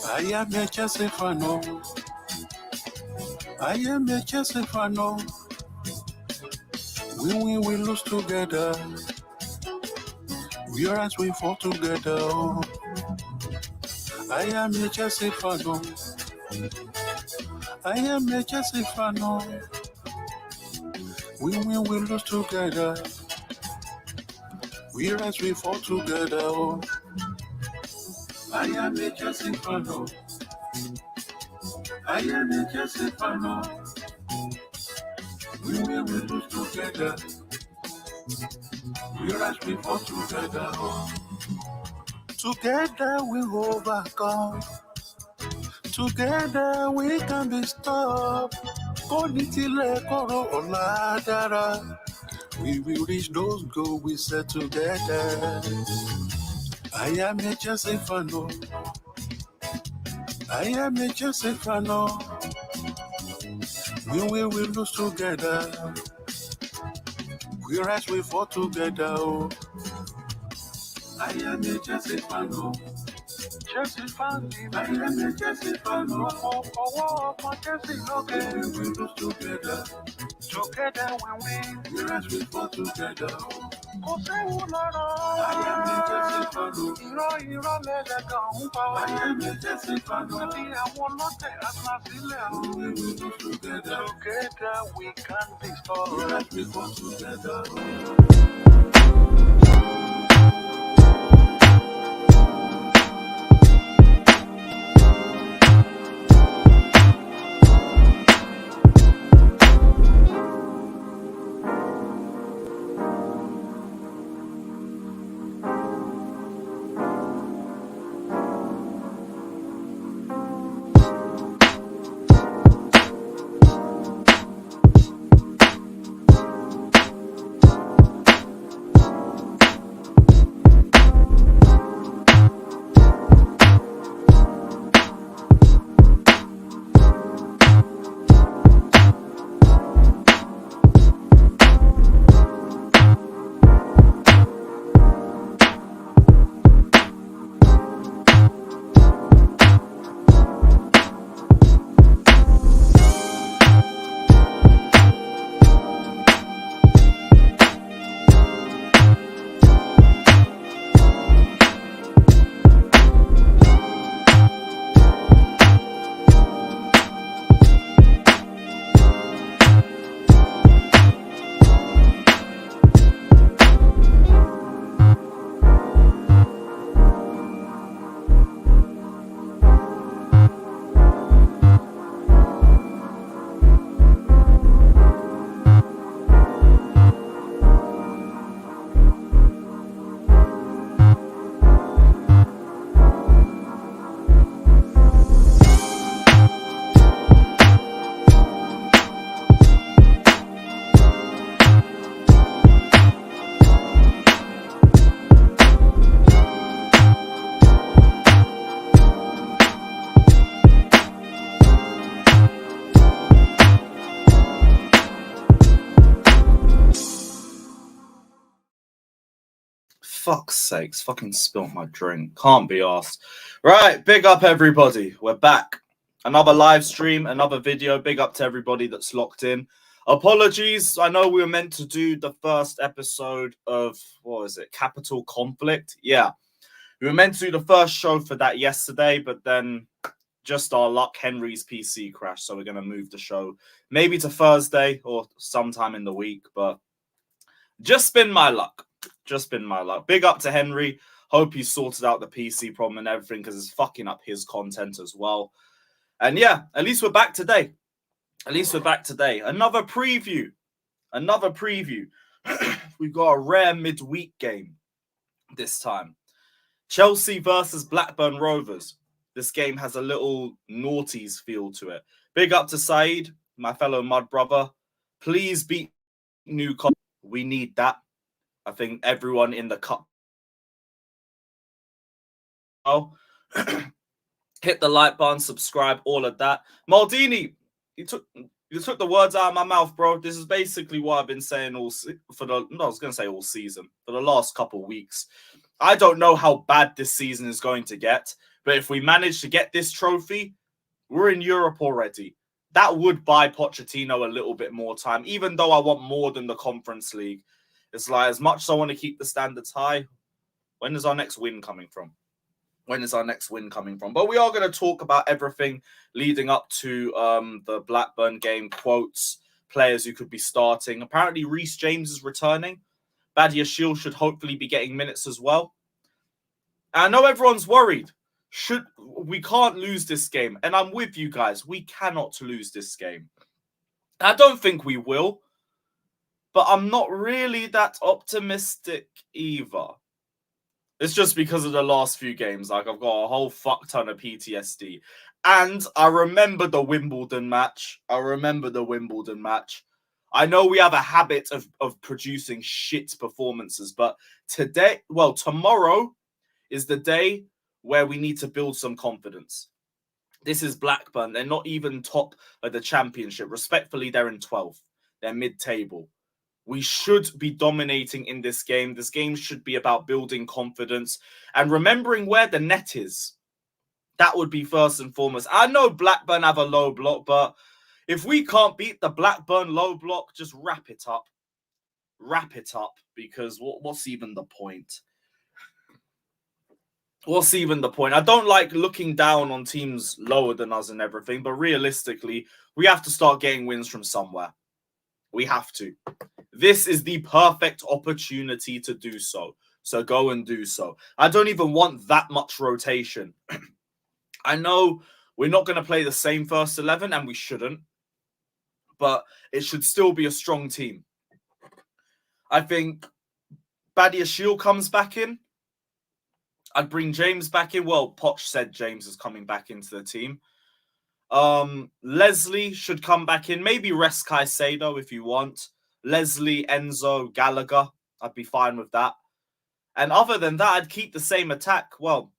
I am a Chelsea fan. I am a Chelsea fan. We win, we lose together. We rise, we fall together. I am a Chelsea fan. I am a Chelsea fan. We win, we lose together. We rise, we fall together. I am a Chelsea fan. I am a Chelsea fan. We win, we lose together. We rise, we fall together. Together we overcome. Together we can be stopped. We will reach those goals we set together. I am a Chelsea fan. I am a Chelsea fan. We will lose together. We rise, we fall together. I am a Chelsea fan. Chelsea fan. I am a Chelsea fan. For Chelsea, okay. We lose together. Together we win. We rise, we fall together. I am a Chelsea fan. I am a Chelsea fan. We lose together. Together we can be strong. We rise, we fall together. Fuck's sakes, fucking spilt my drink. Can't be asked. Right, big up everybody. We're back. Another live stream, another video. Big up to everybody that's locked in. Apologies. I know we were meant to do the first episode of, what was it, Capital Conflict? Yeah. We were meant to do the first show for that yesterday, but then just our luck, Henry's PC crashed. So we're going to move the show maybe to Thursday or sometime in the week. But just been my luck. Just been my luck. Big up to Henry. Hope he sorted out the PC problem and everything because it's fucking up his content as well. And yeah, at least we're back today. At least we're back today. Another preview. Another preview. We've got a rare midweek game this time. Chelsea versus Blackburn Rovers. This game has a little noughties feel to it. Big up to Said, my fellow mud brother. Please beat Newcastle. We need that. I think everyone in the cup. Hit the like button, subscribe, all of that. Maldini, you You took the words out of my mouth, bro. This is basically what I've been saying all season. For the last couple of weeks. I don't know how bad this season is going to get, but if we manage to get this trophy, we're in Europe already. That would buy Pochettino a little bit more time, even though I want more than the Conference League. It's like, as much as I want to keep the standards high, when is our next win coming from? But we are going to talk about everything leading up to the Blackburn game, quotes, players who could be starting. Apparently, Reece James is returning. Badiashile should hopefully be getting minutes as well. And I know everyone's worried. We can't lose this game. And I'm with you guys. We cannot lose this game. I don't think we will. But I'm not really that optimistic either. It's just because of the last few games. Like, I've got a whole fuck ton of PTSD. And I remember the Wimbledon match. I know we have a habit of producing shit performances, but tomorrow is the day where we need to build some confidence. This is Blackburn. They're not even top of the championship. Respectfully, they're in 12th. They're mid-table. We should be dominating in this game. This game should be about building confidence and remembering where the net is. That would be first and foremost. I know Blackburn have a low block, but if we can't beat the Blackburn low block, just wrap it up. Because what's even the point? I don't like looking down on teams lower than us and everything, but realistically, we have to start getting wins from somewhere. We have to. This is the perfect opportunity to do so. So go and do so. I don't even want that much rotation. I know we're not going to play the same first 11, and we shouldn't. But it should still be a strong team. I think Badiashile comes back in. I'd bring James back in. Well, Poch said James is coming back into the team. Leslie should come back in. Maybe rest Caicedo if you want. Leslie, Enzo, Gallagher. I'd be fine with that. And other than that, I'd keep the same attack. Well,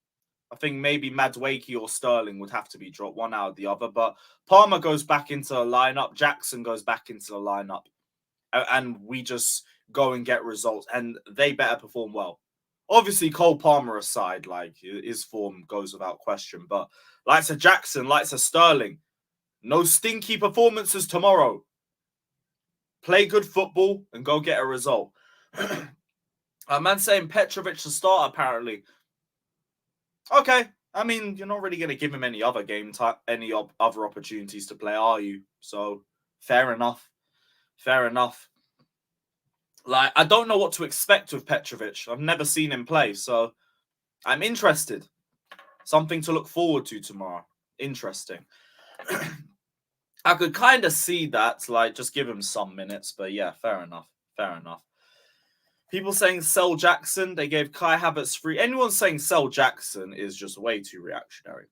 I think maybe Madueke or Sterling would have to be dropped, one out of the other. But Palmer goes back into the lineup. Jackson goes back into the lineup. And we just go and get results. And they better perform well. Obviously, Cole Palmer aside, like, his form goes without question. But likes of Jackson, likes of Sterling. No stinky performances tomorrow. Play good football and go get a result. A man saying Petrovic to start, apparently. Okay. I mean, you're not really going to give him any other other opportunities to play, are you? So, fair enough. Like, I don't know what to expect with Petrovic. I've never seen him play, so I'm interested. Something to look forward to tomorrow. Interesting. I could kind of see that, like, just give him some minutes, but yeah, fair enough. People saying sell Jackson, they gave Kai Havertz free. Anyone saying sell Jackson is just way too reactionary.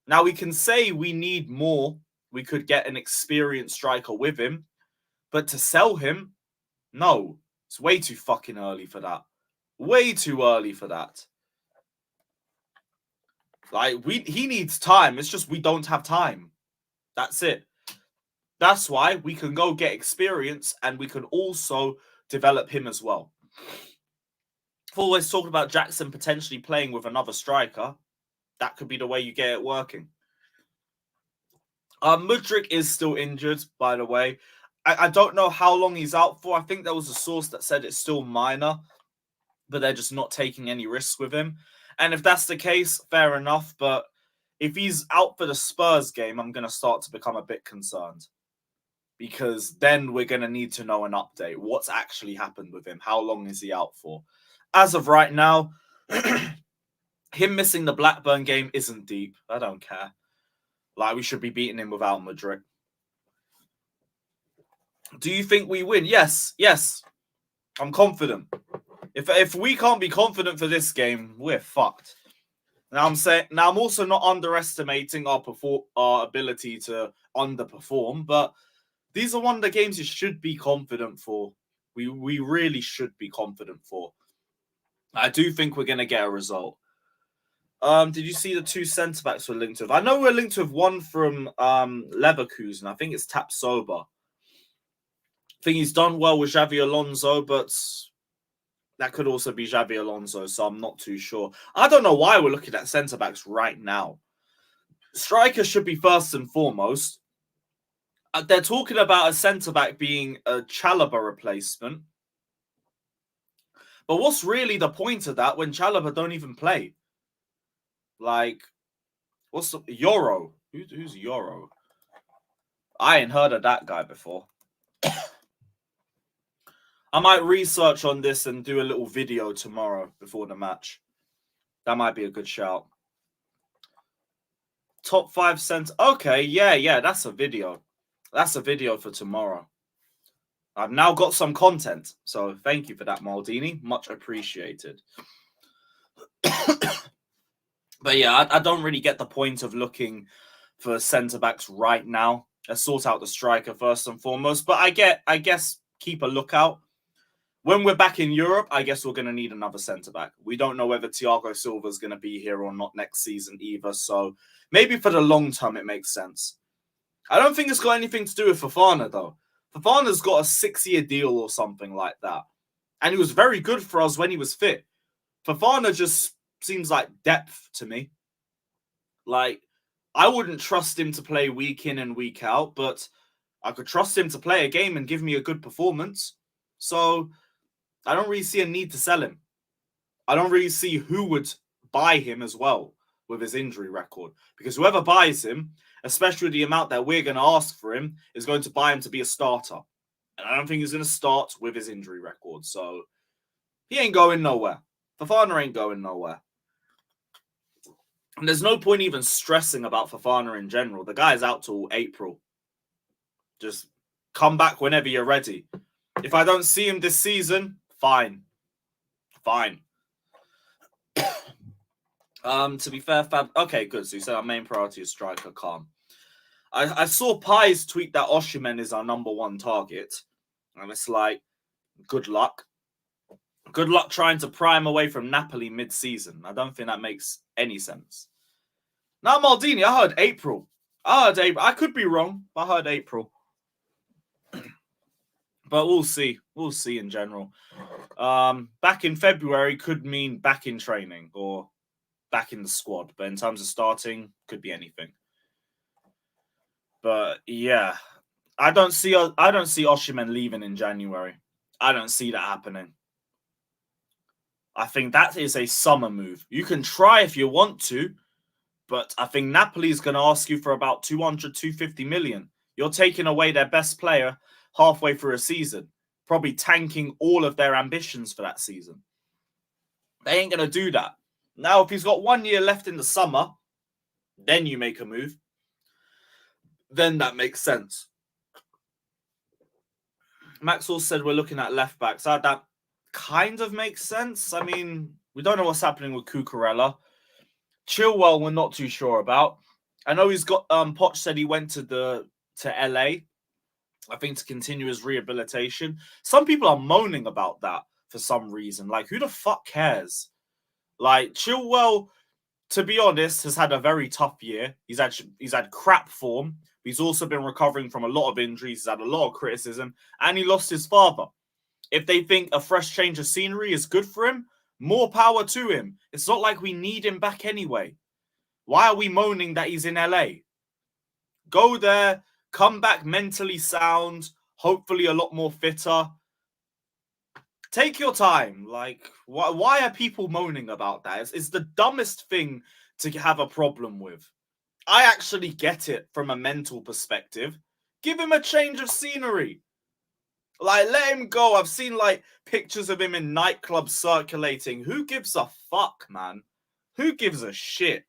Now, we can say we need more. We could get an experienced striker with him, but to sell him, no, it's way too fucking early for that. Way too early for that. Like, he needs time. It's just we don't have time. That's it. That's why we can go get experience and we can also develop him as well. I've always talked about Jackson potentially playing with another striker. That could be the way you get it working. Mudryk is still injured, by the way. I don't know how long he's out for. I think there was a source that said it's still minor, but they're just not taking any risks with him. And if that's the case, fair enough. But if he's out for the Spurs game, I'm going to start to become a bit concerned. Because then we're going to need to know an update. What's actually happened with him? How long is he out for? As of right now, him missing the Blackburn game isn't deep. I don't care. Like, we should be beating him without Madrid. Do you think we win? Yes. I'm confident. If we can't be confident for this game, we're fucked. Now I'm also not underestimating our ability to underperform, but these are one of the games you should be confident for. We really should be confident for. I do think we're going to get a result. Did you see the 2 centre backs we're linked with? I know we're linked with one from Leverkusen. I think it's Tapsoba. I think he's done well with Xavi Alonso, but that could also be Xavi Alonso, so I'm not too sure. I don't know why we're looking at centre backs right now. Strikers should be first and foremost. They're talking about a centre back being a Chalobah replacement. But what's really the point of that when Chalobah don't even play? Like, what's the Euro? Who's Euro? I ain't heard of that guy before. I might research on this and do a little video tomorrow before the match. That might be a good shout. Top 5 centre. Okay, yeah, that's a video. That's a video for tomorrow. I've now got some content, so thank you for that, Maldini. Much appreciated. But yeah, I don't really get the point of looking for centre-backs right now. Let's sort out the striker first and foremost. But I guess keep a lookout. When we're back in Europe, I guess we're going to need another centre-back. We don't know whether Thiago Silva is going to be here or not next season either. So maybe for the long term, it makes sense. I don't think it's got anything to do with Fofana, though. Fofana's got a 6-year deal or something like that. And he was very good for us when he was fit. Fofana just seems like depth to me. Like, I wouldn't trust him to play week in and week out, but I could trust him to play a game and give me a good performance. So I don't really see a need to sell him. I don't really see who would buy him as well with his injury record. Because whoever buys him, especially the amount that we're going to ask for him, is going to buy him to be a starter. And I don't think he's going to start with his injury record. So he ain't going nowhere. Fofana ain't going nowhere. And there's no point even stressing about Fofana in general. The guy's out till April. Just come back whenever you're ready. If I don't see him this season, fine. Fine. To be fair, Fab... Okay, good. So you said our main priority is striker, calm. I saw Pies tweet that Osimhen is our number 1 target. And it's like, good luck. Good luck trying to pry him away from Napoli mid-season. I don't think that makes any sense. Now, Maldini, I heard April. I could be wrong, but I heard April. But we'll see. We'll see in general. Back in February could mean back in training or back in the squad. But in terms of starting, could be anything. But yeah, I don't see Osimhen leaving in January. I don't see that happening. I think that is a summer move. You can try if you want to, but I think Napoli is going to ask you for about 200, 250 million. You're taking away their best player halfway through a season, probably tanking all of their ambitions for that season. They ain't going to do that. Now, if he's got 1 year left in the summer, then you make a move. Then that makes sense. Maxwell said we're looking at left backs. That kind of makes sense. I mean, we don't know what's happening with Cucurella. Chilwell, we're not too sure about. I know he's got Poch said he went to LA, I think, to continue his rehabilitation. Some people are moaning about that for some reason. Like, who the fuck cares? Like, Chilwell, to be honest, has had a very tough year. He's had crap form. He's also been recovering from a lot of injuries. He's had a lot of criticism, and he lost his father. If they think a fresh change of scenery is good for him, more power to him. It's not like we need him back anyway. Why are we moaning that he's in LA? Go there, come back mentally sound, hopefully a lot more fitter. Take your time. Like, why are people moaning about that? It's the dumbest thing to have a problem with. I actually get it from a mental perspective. Give him a change of scenery. Like, let him go. I've seen, like, pictures of him in nightclubs circulating. Who gives a fuck, man? Who gives a shit?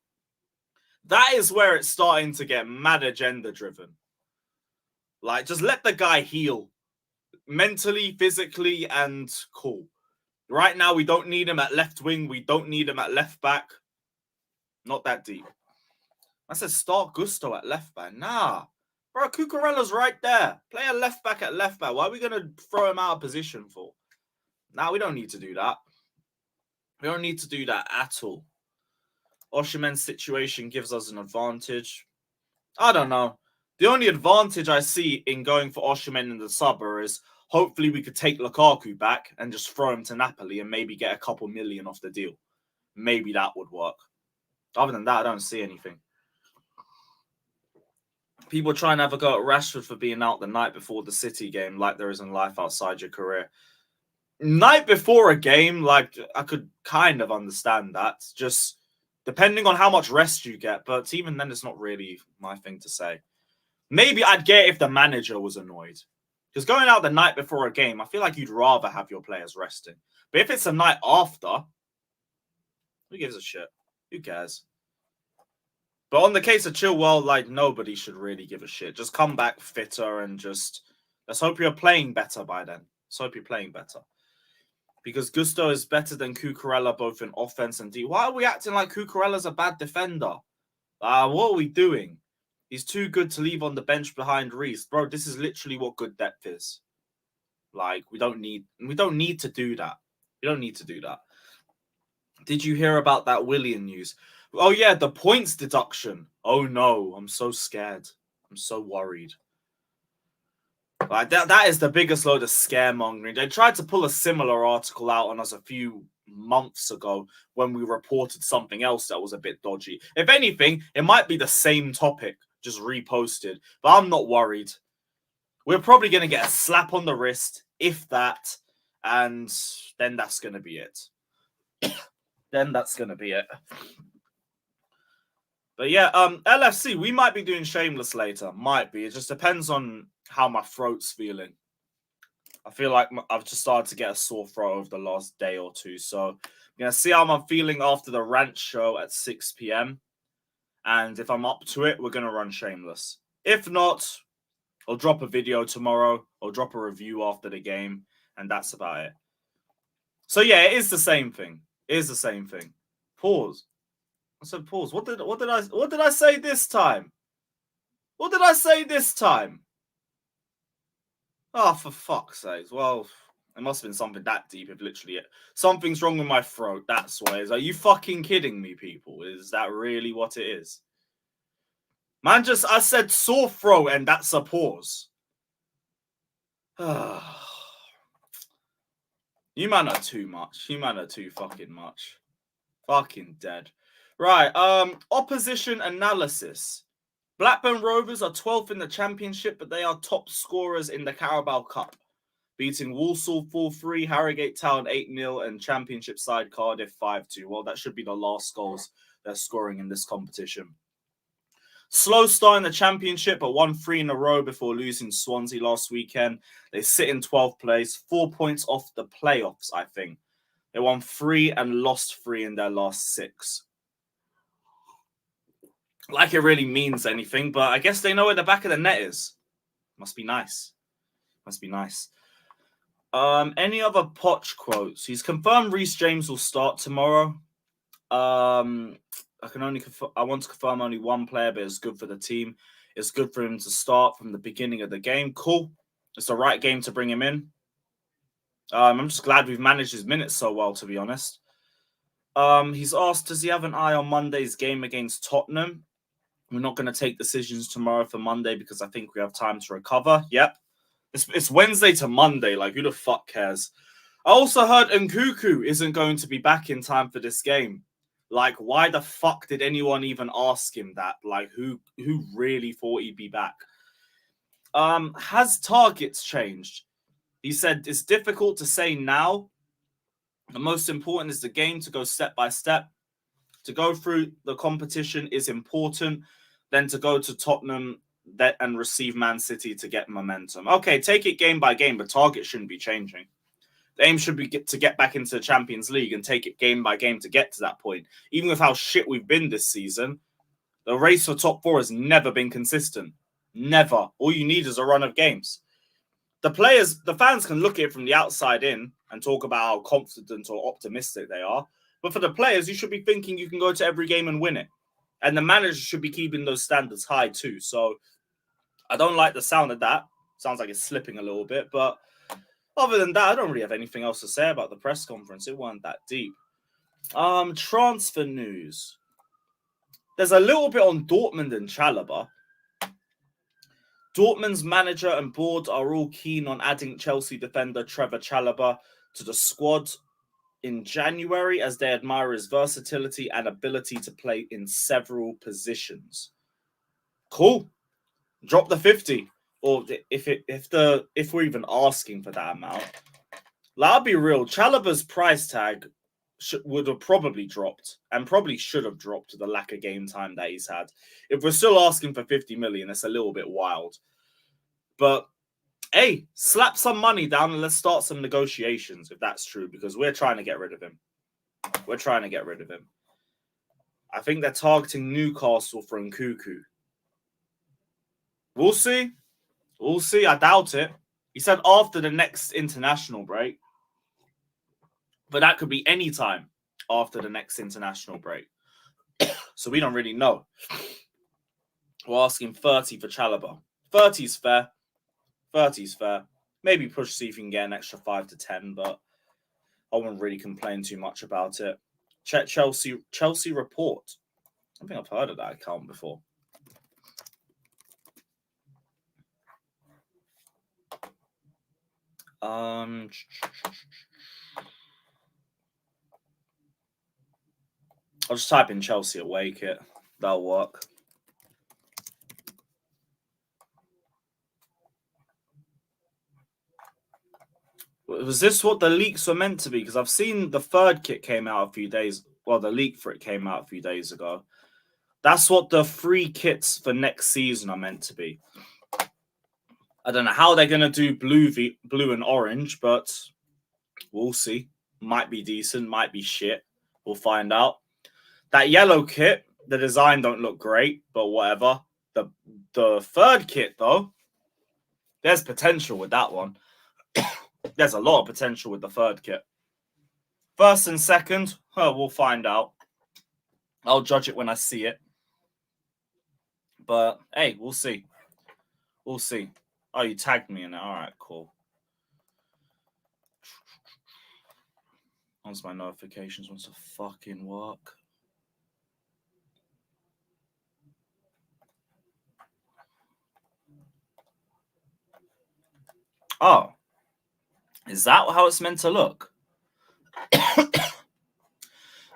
That is where it's starting to get mad agenda-driven. Like, just let the guy heal. Mentally, physically, and cool. Right now, we don't need him at left wing. We don't need him at left back. Not that deep. I said start Gusto at left back. Nah. Bro, Cucurella's right there. Play a left back at left back. Why are we going to throw him out of position for? Nah, we don't need to do that. We don't need to do that at all. Osimhen's situation gives us an advantage. I don't know. The only advantage I see in going for Osimhen in the summer is hopefully we could take Lukaku back and just throw him to Napoli and maybe get a couple million off the deal. Maybe that would work. Other than that, I don't see anything. People try and have a go at Rashford for being out the night before the City game, like there isn't life outside your career. Night before a game, like, I could kind of understand that. Just depending on how much rest you get. But even then, it's not really my thing to say. Maybe I'd get it if the manager was annoyed. Because going out the night before a game, I feel like you'd rather have your players resting. But if it's a night after, who gives a shit? Who cares? But on the case of Chilwell, like, nobody should really give a shit. Just come back fitter and just... Let's hope you're playing better by then. Let's hope you're playing better. Because Gusto is better than Cucurella both in offense and D. Why are we acting like Cucurella's a bad defender? What are we doing? He's too good to leave on the bench behind Reece. Bro, this is literally what good depth is. Like, we don't need to do that. We don't need to do that. Did you hear about that Willian news? Oh, yeah, the points deduction. Oh, no. I'm so scared. I'm so worried. Like, that is the biggest load of scaremongering. They tried to pull a similar article out on us a few months ago when we reported something else that was a bit dodgy. If anything, it might be the same topic, just reposted. But I'm not worried. We're probably going to get a slap on the wrist, if that, and then that's going to be it. Then that's going to be it. But yeah, LFC, we might be doing Shameless later. Might be. It just depends on how my throat's feeling. I feel like I've just started to get a sore throat over the last day or two. So I'm going to see how I'm feeling after the rant show at 6 p.m. And if I'm up to it, we're going to run Shameless. If not, I'll drop a video tomorrow. I'll drop a review after the game. And that's about it. So yeah, it is the same thing. It is the same thing. Pause. I said pause. What did I say this time? What did I say this time? Oh, for fuck's sake. Well, it must have been something that deep if literally something's wrong with my throat. That's why. Are you fucking kidding me, people? Is that really what it is? Man, I said sore throat and that's a pause. You man are too much. You man are too fucking much. Fucking dead. Right, opposition analysis. Blackburn Rovers are 12th in the Championship, but they are top scorers in the Carabao Cup, beating Walsall 4-3, Harrogate Town 8-0, and Championship side Cardiff 5-2. Well, that should be the last goals they're scoring in this competition. Slow start in the Championship, but won 3 in a row before losing Swansea last weekend. They sit in 12th place, 4 points off the playoffs, I think. They won 3 and lost 3 in their last 6. Like it really means anything, but I guess they know where the back of the net is. Must be nice. Must be nice. Any other Poch quotes? He's confirmed Reece James will start tomorrow. I want to confirm only one player, but it's good for the team. It's good for him to start from the beginning of the game. Cool. It's the right game to bring him in. I'm just glad we've managed his minutes so well, to be honest. He's asked, does he have an eye on Monday's game against Tottenham? We're not going to take decisions tomorrow for Monday because I think we have time to recover. Yep. It's Wednesday to Monday. Like, who the fuck cares? I also heard Nkunku isn't going to be back in time for this game. Like, why the fuck did anyone even ask him that? Like, who really thought he'd be back? Has targets changed? He said it's difficult to say now. The most important is the game, to go step by step. To go through the competition is important. Then to go to Tottenham and receive Man City to get momentum. Okay, take it game by game, but target shouldn't be changing. The aim should be to get back into the Champions League and take it game by game to get to that point. Even with how shit we've been this season, the race for top 4 has never been consistent. Never. All you need is a run of games. The fans can look at it from the outside in and talk about how confident or optimistic they are. But for the players, you should be thinking you can go to every game and win it. And the manager should be keeping those standards high too. So I don't like the sound of that. Sounds like it's slipping a little bit. But other than that, I don't really have anything else to say about the press conference. It wasn't that deep. Transfer news. there's a little bit on Dortmund and Chalobah. Dortmund's manager and board are all keen on adding Chelsea defender Trevor Chalobah to the squad in January, as they admire his versatility and ability to play in several positions. Cool. Drop the 50. Or if we're even asking for that amount. I'll be real. Chalobah's price tag would have probably dropped, and probably should have dropped to the lack of game time that he's had. If we're still asking for 50 million, it's a little bit wild. But hey, slap some money down and let's start some negotiations if that's true, because we're trying to get rid of him. We're trying to get rid of him. I think they're targeting Newcastle for Nkunku. We'll see. We'll see. I doubt it. He said after the next international break. But that could be any time after the next international break. So we don't really know. We're asking 30 for Chalobah. 30's fair. 30's fair. Maybe push, see if you can get an extra 5 to 10, but I wouldn't really complain too much about it. Check Chelsea report. I think I've heard of that account before. I'll just type in Chelsea away kit. That'll work. Was this what the leaks were meant to be? Because I've seen the third kit came out a few days. Well, the leak for it came out a few days ago. That's what the free kits for next season are meant to be. I don't know how they're going to do blue and orange, but we'll see. Might be decent, might be shit. We'll find out. That yellow kit, the design don't look great, but whatever. The third kit, though, there's potential with that one. There's a lot of potential with the third kit. First and second, we'll find out. I'll judge it when I see it. But, hey, we'll see. We'll see. Oh, you tagged me in it. All right, cool. Once my notifications wants to fucking work. Oh. Is that how it's meant to look?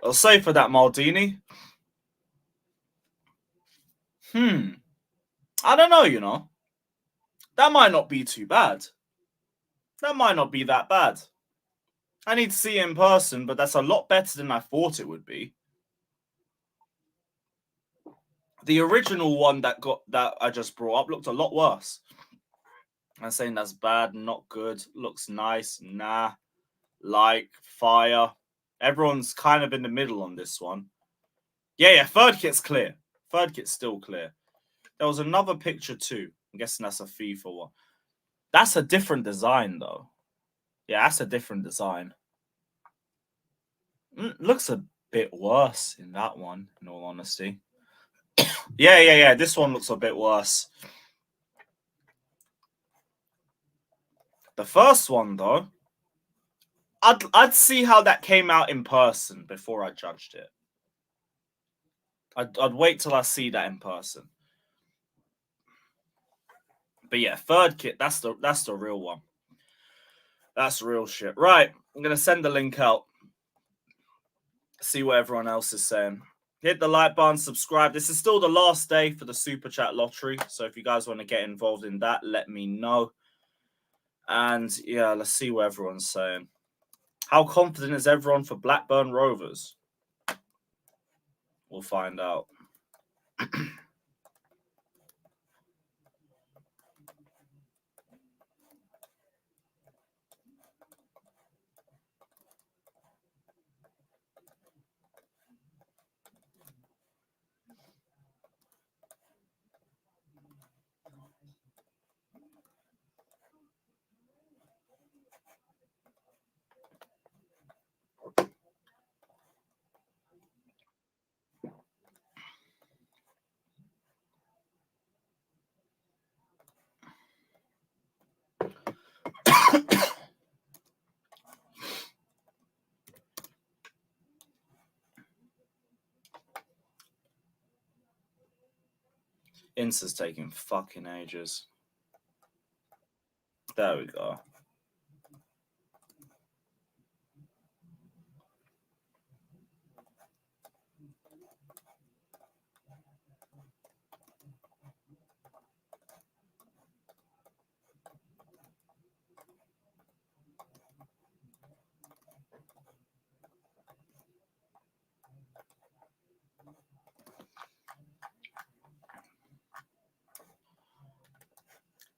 I'll say for that Maldini. I don't know, you know. That might not be too bad. That might not be that bad. I need to see it in person, but that's a lot better than I thought it would be. The original one that I just brought up looked a lot worse. I'm saying that's bad, not good, looks nice, nah, like, fire. Everyone's kind of in the middle on this one. Yeah, third kit's clear. Third kit's still clear. There was another picture too. I'm guessing that's a FIFA one. That's a different design, though. Yeah, that's a different design. Looks a bit worse in that one, in all honesty. Yeah. This one looks a bit worse. The first one, though, I'd see how that came out in person before I judged it. I'd wait till I see that in person. But yeah, third kit, that's the real one. That's real shit. Right, I'm gonna send the link out. See what everyone else is saying. Hit the like button, subscribe. This is still the last day for the Super Chat lottery. So if you guys want to get involved in that, let me know. And yeah, let's see what everyone's saying. How confident is everyone for Blackburn Rovers? We'll find out. Insta's taking fucking ages. There we go.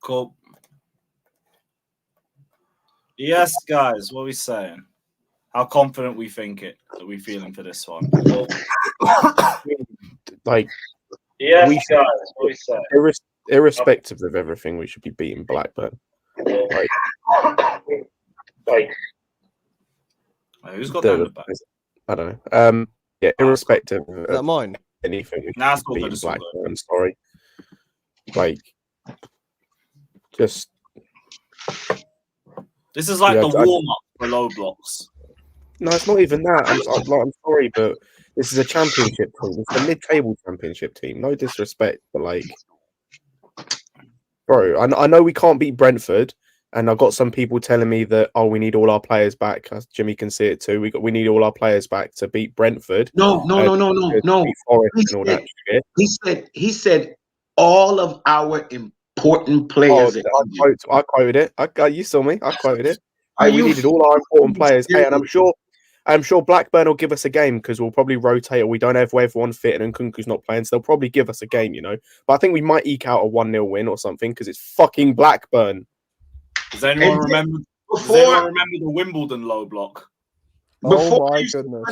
Cool. Yes, guys, what are we saying? How confident we think that we're feeling for this one? Like, yes, guys, what are we saying? Irrespective of everything, we should be beating Blackburn. Who's got down the back? I don't know. Yeah, irrespective Is that mine? Anything, we Nah, should be beating Blackburn. I'm sorry. Like, just. This is like the warm-up for low blocks. No, it's not even that. I'm sorry, but this is a championship team. It's a mid-table championship team. No disrespect, but like, bro, I know we can't beat Brentford, and I've got some people telling me that we need all our players back. Jimmy can see it too. We need all our players back to beat Brentford. No. He said all of our important players. I quoted it. You saw me. I quoted it. We needed all our important players. Hey, and I'm sure Blackburn will give us a game because we'll probably rotate or we don't have everyone fit and Nkunku's not playing, so they'll probably give us a game, you know. But I think we might eke out a 1-0 win or something because it's fucking Blackburn. Does anyone remember the Wimbledon low block? Oh my goodness!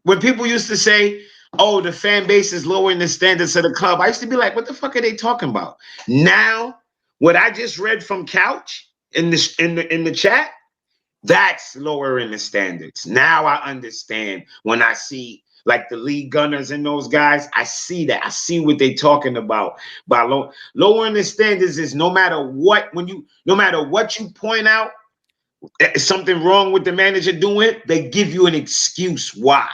When people used to say, "Oh, the fan base is lowering the standards of the club," I used to be like, "What the fuck are they talking about?" Now, what I just read from Couch in the chat, that's lowering the standards. Now I understand when I see like the league gunners and those guys. I see that. I see what they're talking about by lowering the standards. Is no matter what you point out, something wrong with the manager doing, they give you an excuse why.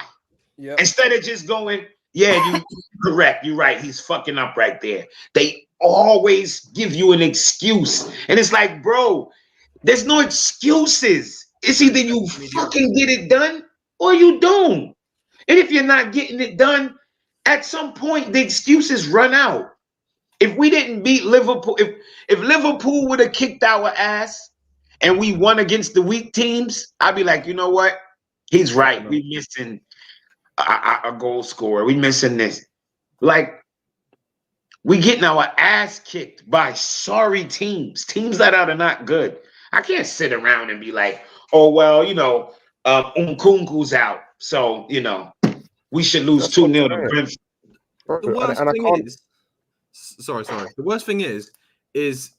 Yep. Instead of just going, yeah, you correct, you're right, he's fucking up right there. They always give you an excuse. And it's like, bro, there's no excuses. It's either you fucking get it done or you don't. And if you're not getting it done, at some point the excuses run out. If we didn't beat Liverpool, if Liverpool would have kicked our ass and we won against the weak teams, I'd be like, you know what? He's right. We missing a goal scorer. We missing this. Like, we getting our ass kicked by sorry teams that are not good. I can't sit around and be like, oh, well, you know, Nkunku's out. So, you know, we should lose 2-0 to Brentford. The worst thing is, sorry. The worst thing is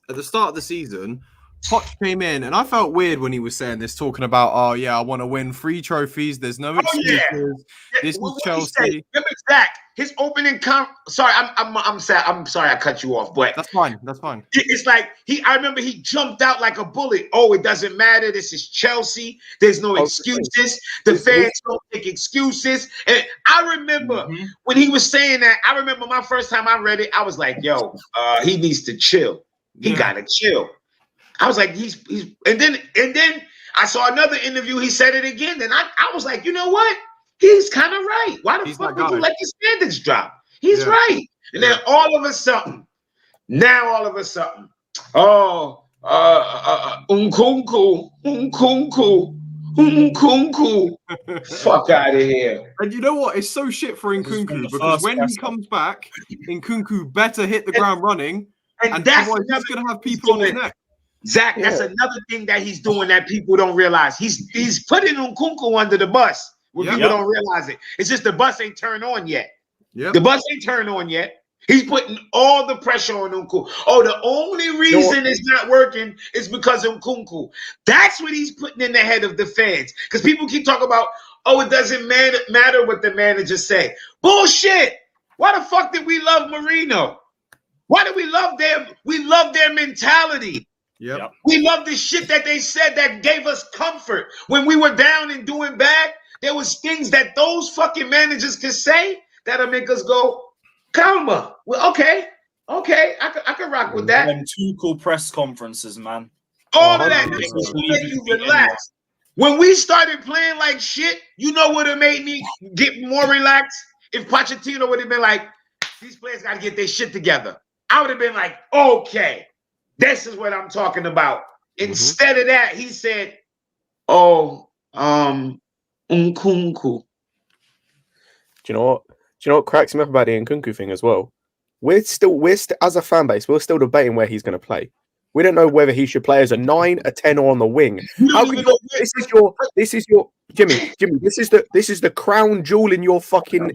at the start of the season, Poch came in, and I felt weird when he was saying this, talking about, oh yeah, I want to win 3 trophies. There's no excuses. Yeah. This is Chelsea. Remember Zach, his opening sorry, I'm sad. I'm sorry I cut you off, but that's fine. It's like I remember he jumped out like a bullet. Oh, it doesn't matter. This is Chelsea. There's no excuses. The fans don't make excuses. And I remember when he was saying that. I remember my first time I read it. I was like, yo, he needs to chill. He gotta chill. I was like, he's and then I saw another interview. He said it again, and I was like, you know what? He's kind of right. Why the fuck would you let the standards drop? He's right. And then all of a sudden, Nkunku, fuck out of here. And you know what? It's so shit for Nkunku because when he comes back, Nkunku better hit the ground running, and that's going to have people on his neck. Zach, that's another thing that he's doing that people don't realize. He's putting Nkunku under the bus where people don't realize it. It's just the bus ain't turned on yet. The bus ain't turned on yet. He's putting all the pressure on Nkunku. Oh, the only reason it's not working is because of Nkunku. That's what he's putting in the head of the fans. Because people keep talking about, oh, it doesn't matter what the managers say. Bullshit. Why the fuck did we love Mourinho? Why did we love them? We love their mentality. Yep. We love the shit that they said that gave us comfort. When we were down and doing bad, there was things that those fucking managers could say that'll make us go, Calma. Well, okay. I can rock with that. Them Tuchel press conferences, man. All of that This will make you relax. When we started playing like shit, you know what would have made me get more relaxed? If Pochettino would have been like, these players got to get their shit together. I would have been like, okay, this is what I'm talking about. Instead of that, he said, Nkunku. Do you know what cracks me up about the Nkunku thing as well? We're still as a fan base, we're still debating where he's going to play. We don't know whether he should play as a 9, a 10, or on the wing. How can you? This is your Jimmy. This is the crown jewel in your crown.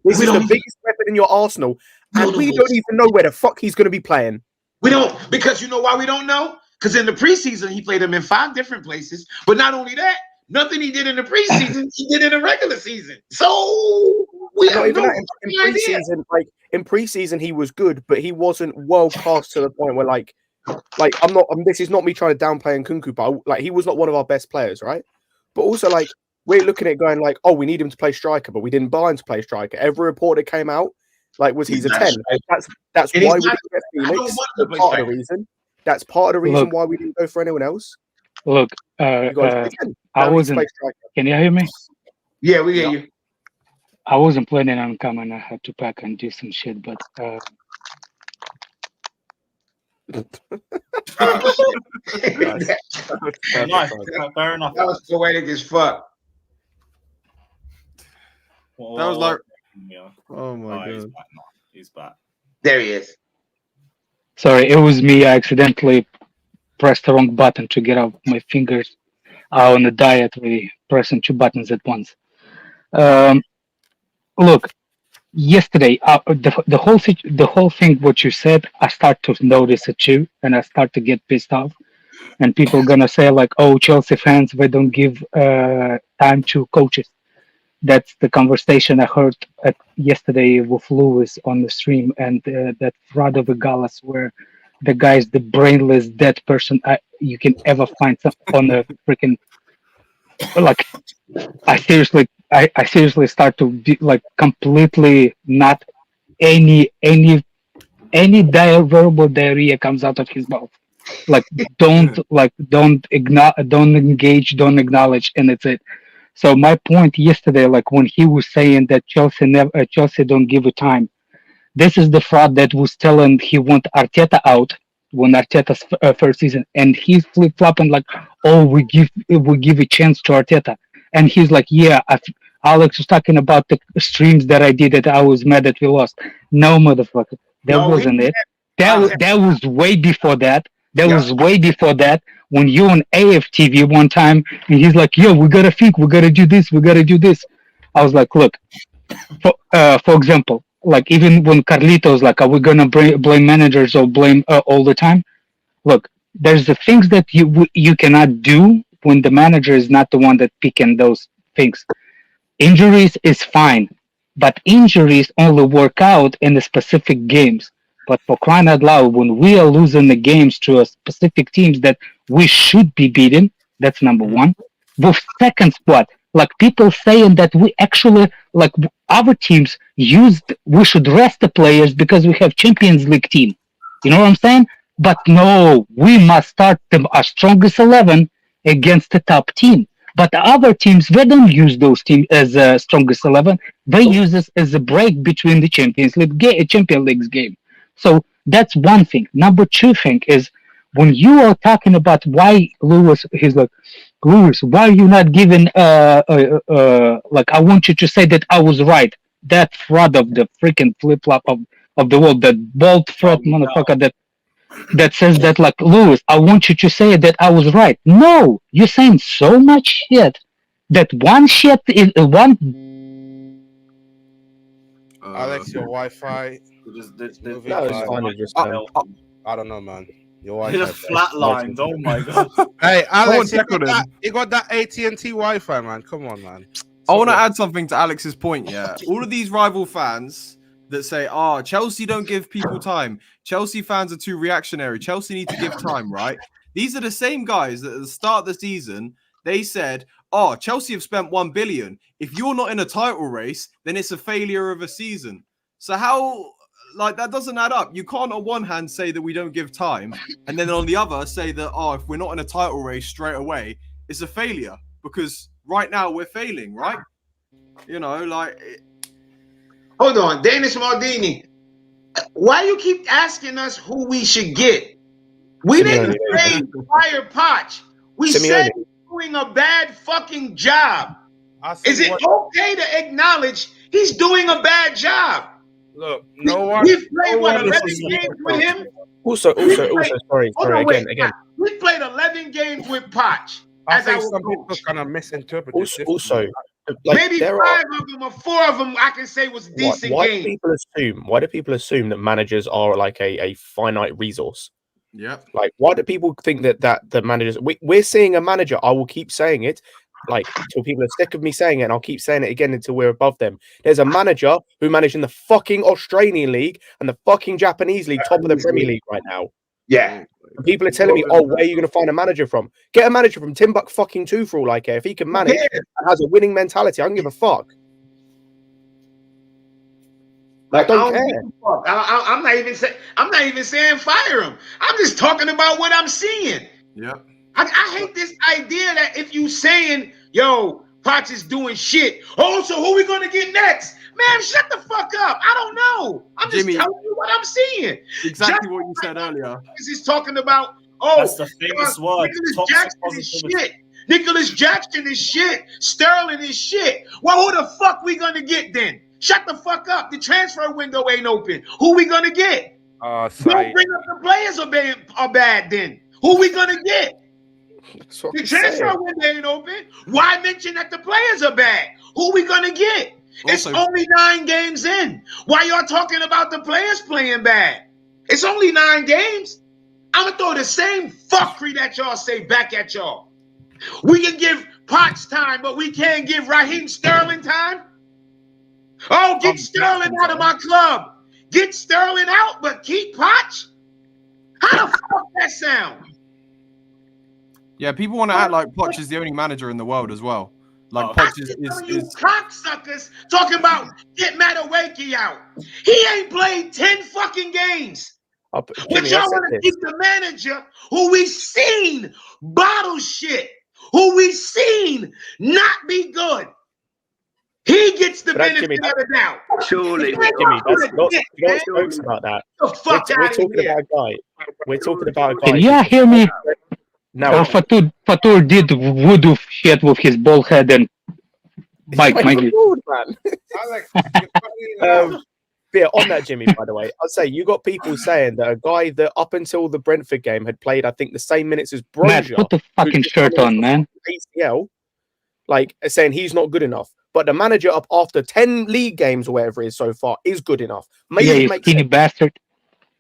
This is the biggest weapon in your arsenal, and we don't even know where the fuck he's going to be playing. We don't, because you know why we don't know? Because in the preseason he played him in 5 different places. But not only that, nothing he did in the preseason he did in the regular season. So we don't know. In preseason he was good, but he wasn't world class to the point where this is not me trying to downplay Nkunku, but he was not one of our best players, right? But also we're looking at going we need him to play striker, but we didn't buy him to play striker. Every report that came out was he's a 10. That's why we didn't get Felix. That's part of the reason why we didn't go for anyone else. Look, I wasn't. Can you hear me? Yeah, we hear you. I wasn't planning on coming. I had to pack and do some shit, but Fair enough. That was poetic as fuck. That was like, oh my god, he's back. There he is. Sorry, it was me. I accidentally pressed the wrong button to get out my fingers. On the diet, we pressing 2 buttons at once. Look, yesterday, the whole thing what you said, I start to notice it too, and I start to get pissed off. And people gonna say "Oh, Chelsea fans, they don't give time to coaches." That's the conversation I heard yesterday with Lewis on the stream, and that Rado Vigalas, where the guy's the brainless dead person you can ever find on the freaking. I seriously start to be completely not any verbal diarrhea comes out of his mouth. Don't engage, don't acknowledge, and it's it. So my point yesterday, when he was saying that Chelsea don't give a time, this is the fraud that was telling he want Arteta out when Arteta's first season, and he's flip flopping we give a chance to Arteta, and he's Alex was talking about the streams that I did that I was mad that we lost. No, motherfucker, wasn't it. That was way before that. Was way before that when you on AFTV one time, and he's yo, we gotta think, we gotta do this. I was look, for example, even when Carlitos are we gonna blame managers or blame all the time? Look, there's the things that you cannot do when the manager is not the one that picking those things. Injuries is fine, but injuries only work out in the specific games. But for crying out loud, when we are losing the games to a specific teams that we should be beating, that's number one. The second spot, people saying that we actually, our teams we should rest the players because we have Champions League team. You know what I'm saying? But no, we must start our strongest 11 against the top team. But the other teams, they don't use those teams as a strongest 11. They use this as a break between the Champions League game. So that's one thing. Number 2 thing is when you are talking about why Lewis, he's Lewis, why are you not giving I want you to say that I was right. That fraud of the freaking flip flop of the world, that bald fraud motherfucker that says that Lewis, I want you to say that I was right. No, you're saying so much shit that one shit is one. Alex, your Wi-Fi. I don't know, man. Your Wi-Fi just flatlined. Oh my god. Hey, Alex, you got that AT&T Wi-Fi, man. Come on, man. I want to add something to Alex's point. Yeah, all of these rival fans that say, Chelsea don't give people time. Chelsea fans are too reactionary. Chelsea need to give time, right? These are the same guys that at the start of the season, they said, Chelsea have spent 1 billion. If you're not in a title race, then it's a failure of a season. So how, like, that doesn't add up. You can't on one hand say that we don't give time, and then on the other say that, oh, if we're not in a title race straight away, it's a failure. Because right now we're failing, right? You know, like... Hold on, Danish Maldini. Why you keep asking us who we should get? We didn't say fire Poch. We said he's doing a bad fucking job. Is it okay to acknowledge he's doing a bad job? Look, no one. We've played 11 games with him. Also, sorry, again. We played 11 games with Poch. I think some people kind of misinterpret this. Also, like, maybe 5 of them or 4 of them I can say was decent games. Why do people assume that managers are like a finite resource? Yeah. Like, why do people think that the managers? We're seeing a manager. I will keep saying it, like, until people are sick of me saying it, and I'll keep saying it again until we're above them. There's a manager who managed in the fucking Australian league and the fucking Japanese league, top of the Premier League right now. Yeah. And people are telling me, oh, where are you going to find a manager from? Get a manager from Timbuk fucking 2 for all I care. If he can manage and has a winning mentality, I don't give a fuck. Like, I don't care. I'm not even saying fire him. I'm just talking about what I'm seeing. Yeah. I hate this idea that if you saying, yo, Poch is doing shit. Oh, so who we gonna get next? Man, shut the fuck up. I don't know. I'm just telling you what I'm seeing. Exactly what you said earlier. He's talking about, oh, that's the famous word. Nicholas Jackson is shit. Nicholas Jackson is shit. Sterling is shit. Well, who the fuck we gonna get then? Shut the fuck up. The transfer window ain't open. Who we gonna get? Don't bring up the players are bad then. Who we gonna get? The transfer window ain't open. Why mention that the players are bad? Who we gonna get? It's only 9 games in. Why y'all talking about the players playing bad? It's only 9 games. I'm gonna throw the same fuckery that y'all say back at y'all. We can give Potts time, but we can't give Raheem Sterling time. Oh, get Sterling out of my club. Get Sterling out, but keep Poch? How the fuck that sound? Yeah, people want to act like Poch is the only manager in the world as well. Like Poch is you cocksuckers talking about get Madueke out. He ain't played 10 fucking games. But y'all want to keep the manager who we seen bottle shit, who we seen not be good. He gets the benefit of the doubt. Surely, Jimmy, that's not jokes about that. We're talking about a guy. We're talking about a guy. Can you hear me? No. Fatur did voodoo shit with his bald head and Mike. Yeah, on that, Jimmy, by the way, I'd say you got people saying that a guy that up until the Brentford game had played, I think, the same minutes as Broja. Matt, put the fucking shirt on, man. ACL, like, saying he's not good enough. But the manager up after 10 league games or whatever it is so far is good enough. Maybe you skinny bastard.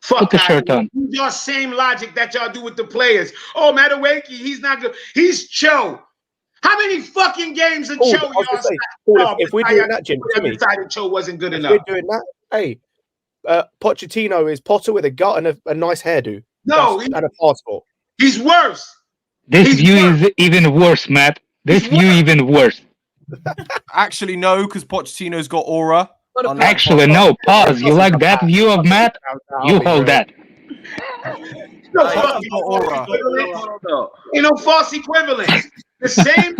Put the shirt on. Your same logic that y'all do with the players. Oh, Madueke, he's not good. He's Cho. How many fucking games of Cho y'all say? If we're doing that, Jimmy, decided Cho wasn't good enough. We're doing that. Hey, Pochettino is Potter with a gut and a nice hairdo. No, and a passport. He's worse. This view is even worse, Matt. This view even worse. Actually, no, because Pochettino's got aura. Actually, no. Pause. You like that view of Matt? You hold that. You know, false equivalence. The same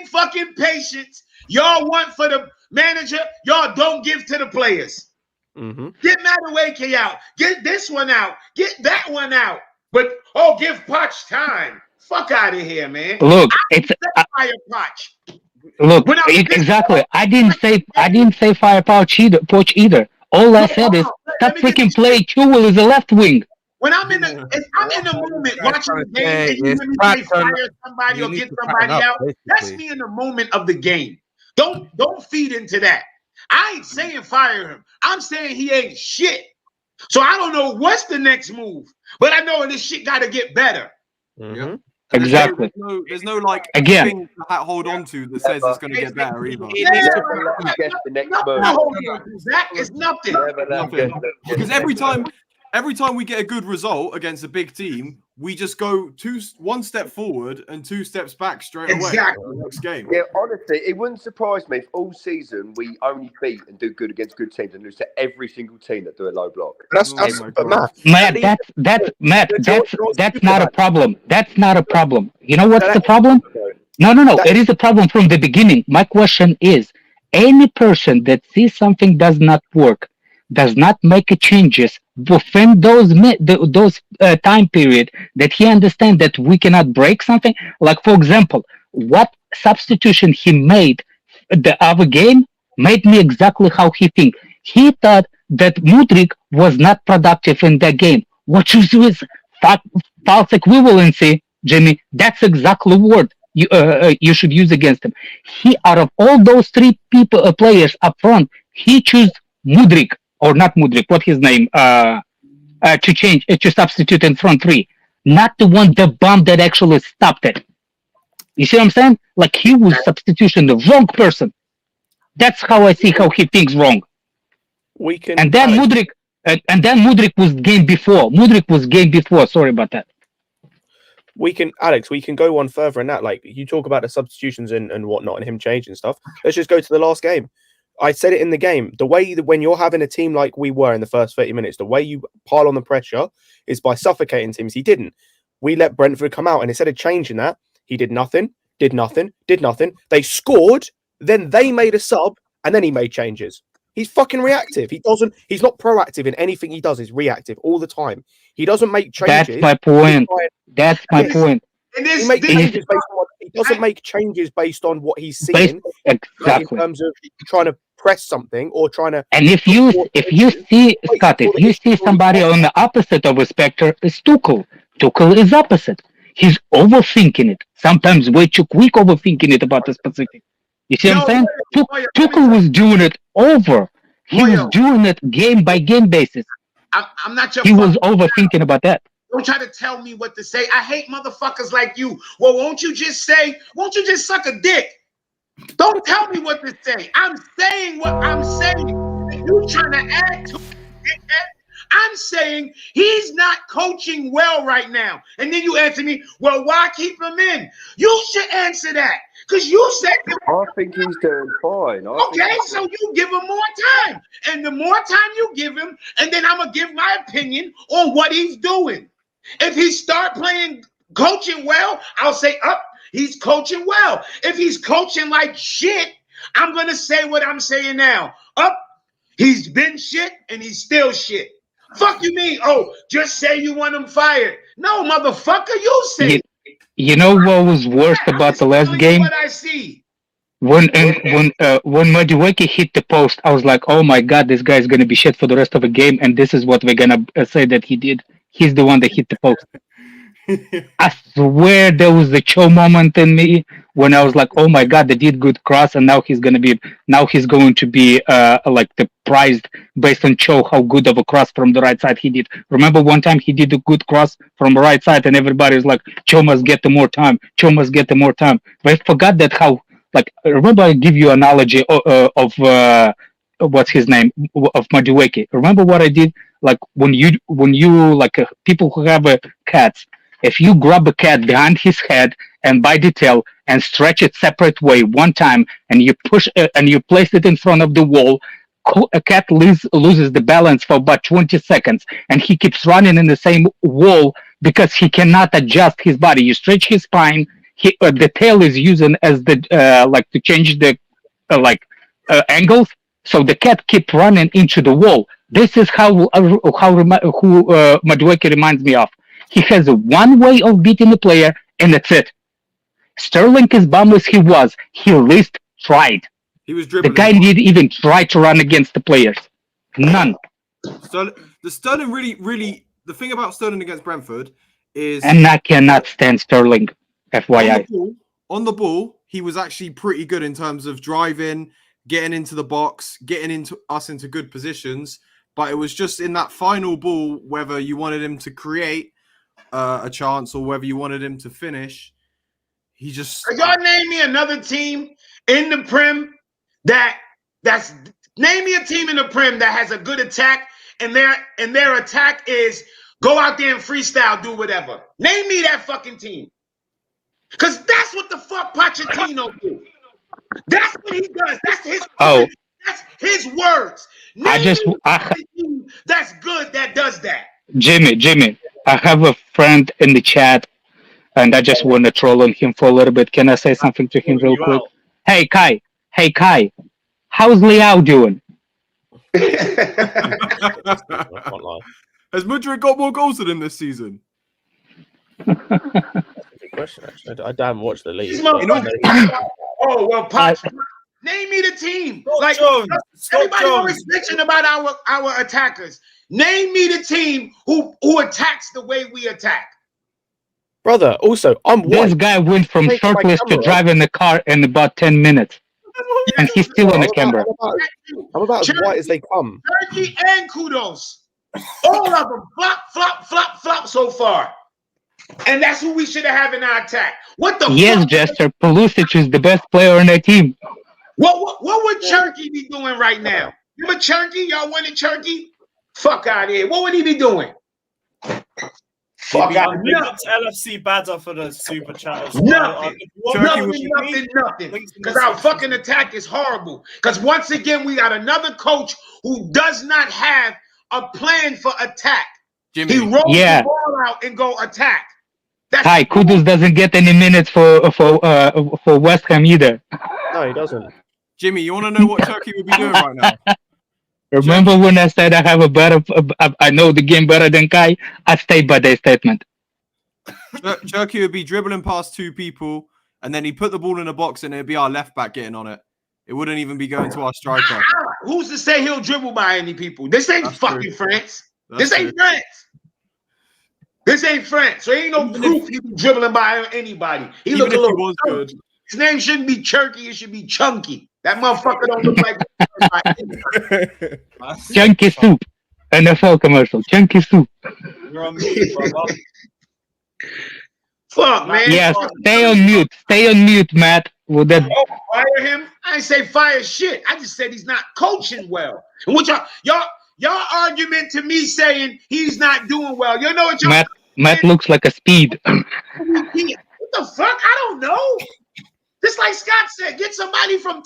fucking patience y'all want for the manager, y'all don't give to the players. Mm-hmm. Get Madueke out. Get this one out. Get that one out. But give Poch time. Fuck out of here, man. Look, it's fire Poch. Look, exactly. I didn't say fire Poch either. All I said is stop freaking playing Tuchel as a left wing. When I'm in the moment watching the game and you hear me say fire somebody or get somebody out, that's me in the moment of the game. Don't feed into that. I ain't saying fire him. I'm saying he ain't shit. So I don't know what's the next move, but I know this shit got to get better. Mm-hmm. Exactly. There's no like again thing to hold on to that says it's going to get better either. It's nothing. Because every time we get a good result against a big team, we just go one step forward and 2 steps back straight away. Exactly. The next game. Yeah, honestly, it wouldn't surprise me if all season we only beat and do good against good teams and lose to every single team that do a low block. That's my but God. Matt, That's You're not a bad. problem. That's not a problem. You know what's That- the problem? No. It is a problem from the beginning. My question is, any person that sees something does not work, does not make changes within those time period that he understands that we cannot break something. Like, for example, what substitution he made the other game made me exactly how he think. He thought that Mudryk was not productive in that game, which is false equivalency, Jimmy. That's exactly the word you should use against him. He, out of all those three players up front, he chose Mudryk, or not Mudryk, what his name, to substitute in front three. Not the one, the bomb that actually stopped it. You see what I'm saying? Like, he was substitution the wrong person. That's how I see how he thinks wrong. We can. And then Mudryk, Mudryk was game before. Sorry about that. Alex, we can go one further in that. Like, you talk about the substitutions and whatnot and him changing stuff. Let's just go to the last game. I said it in the game. The way that when you're having a team like we were in the first 30 minutes, the way you pile on the pressure is by suffocating teams. He didn't. We let Brentford come out, and instead of changing that, he did nothing. They scored, then they made a sub, and then he made changes. He's fucking reactive. He's not proactive in anything he does. He's reactive all the time. He doesn't make changes. That's my point. He doesn't make changes based on what he's seeing. Exactly. In terms of trying to press something or trying to. And if you see Scott, if you see somebody on the opposite of a spectrum, it's Tuchel. Tuchel is opposite. He's overthinking it. Sometimes way too quick overthinking it about the specific. You see what I'm saying? Tuchel was doing it over. He was doing it game by game basis. I'm not your. He was overthinking about that. Don't try to tell me what to say. I hate motherfuckers like you. Well, won't you just suck a dick? Don't tell me what to say. I'm saying what I'm saying. You trying to add to it. I'm saying he's not coaching well right now. And then you answer me, well, why keep him in? You should answer that. Because you said... I think he's doing fine. Okay, so you give him more time. And the more time you give him, and then I'm going to give my opinion on what he's doing. If he start coaching well, I'll say, he's coaching well. If he's coaching like shit, I'm going to say what I'm saying now. He's been shit, and he's still shit. Fuck you mean? Just say you want him fired. No, motherfucker, you say. You know what was worse about the last game? What I see. When Madueke hit the post, I was like, oh my God, this guy's going to be shit for the rest of the game. And this is what we're going to say that he did. He's the one that hit the post. I swear there was a Cho moment in me when I was like, oh my God, they did good cross. And now he's going to be like the prized based on Cho, how good of a cross from the right side he did. Remember one time he did a good cross from the right side and everybody's like, Cho must get the more time. But I forgot that how, like, remember I give you analogy of what's his name, of Madueke. Remember what I did? Like when you like people who have cats, if you grab a cat behind his head and by the tail and stretch it separate way one time and you push and you place it in front of the wall, a cat loses the balance for about 20 seconds and he keeps running in the same wall because he cannot adjust his body. You stretch his spine, the tail is using as the like to change the angles, so the cat keep running into the wall. This is how Madueke reminds me of. He has one way of beating the player, and that's it. Sterling, as bum as he was, he at least tried. He was dribbling. The guy didn't even try to run against the players. None. Sterling really, the thing about Sterling against Brentford is... And I cannot stand Sterling, FYI. On the ball, he was actually pretty good in terms of driving, getting into the box, getting into good positions. But it was just in that final ball, whether you wanted him to create a chance or whether you wanted him to finish, he just... Y'all name me another team in the Prem name me a team in the Prem that has a good attack and their attack is Go out there and freestyle, do whatever. Name me that fucking team. Because that's what the fuck Pochettino do. That's what he does. That's his That's his words. Name me a team that's good that does that. Jimmy, I have a friend in the chat, and I just want to troll on him for a little bit. Can I say something to him real quick? Hey Kai, how's Liao doing? Has Madrid got more goals than him this season? Good question, actually. I haven't watched the league. Oh, well, Poch, name me the team. Like, everybody always bitching about our attackers. Name me the team who attacks the way we attack. Brother, also, This guy went from shirtless to driving the car in about 10 minutes. And he's still on the camera. I'm about as white as they come. Turkey and kudos. All of them. Flop so far. And that's who we should have in our attack. What the fuck? Jester, Pulisic is the best player on their team. What would Cherky be doing right now? Remember Cherky? Y'all wanted Cherky? Fuck out of here. What would he be doing? Fuck out of here. LFC Badder for the super chat. Nothing. Because our fucking attack is horrible. Because once again, we got another coach who does not have a plan for attack. Jimmy. He rolls the ball out and go attack. Hi, Kudus doesn't get any minutes for West Ham either. No, he doesn't. Jimmy, you want to know what Turkey would be doing right now? Remember when I said I have I know the game better than Kai? I stayed by that statement. Turkey would be dribbling past two people, and then he put the ball in the box, and it'd be our left back getting on it. It wouldn't even be going to our striker. Who's to say he'll dribble by any people? This ain't fucking France. This ain't France. This ain't France. So ain't no proof he be dribbling by anybody. He look a little good. His name shouldn't be Cherky. It should be Chunky. That motherfucker don't look like Chunky Soup. NFL commercial. Chunky Soup. You're on mute, brother. Fuck, man. Yeah, stay on mute, Matt. Will that fire him? I ain't say fire shit. I just said he's not coaching well. And what y'all argument to me saying he's not doing well. You know what y'all Matt looks like a speed. What the fuck? I don't know. Just like Scott said, get somebody from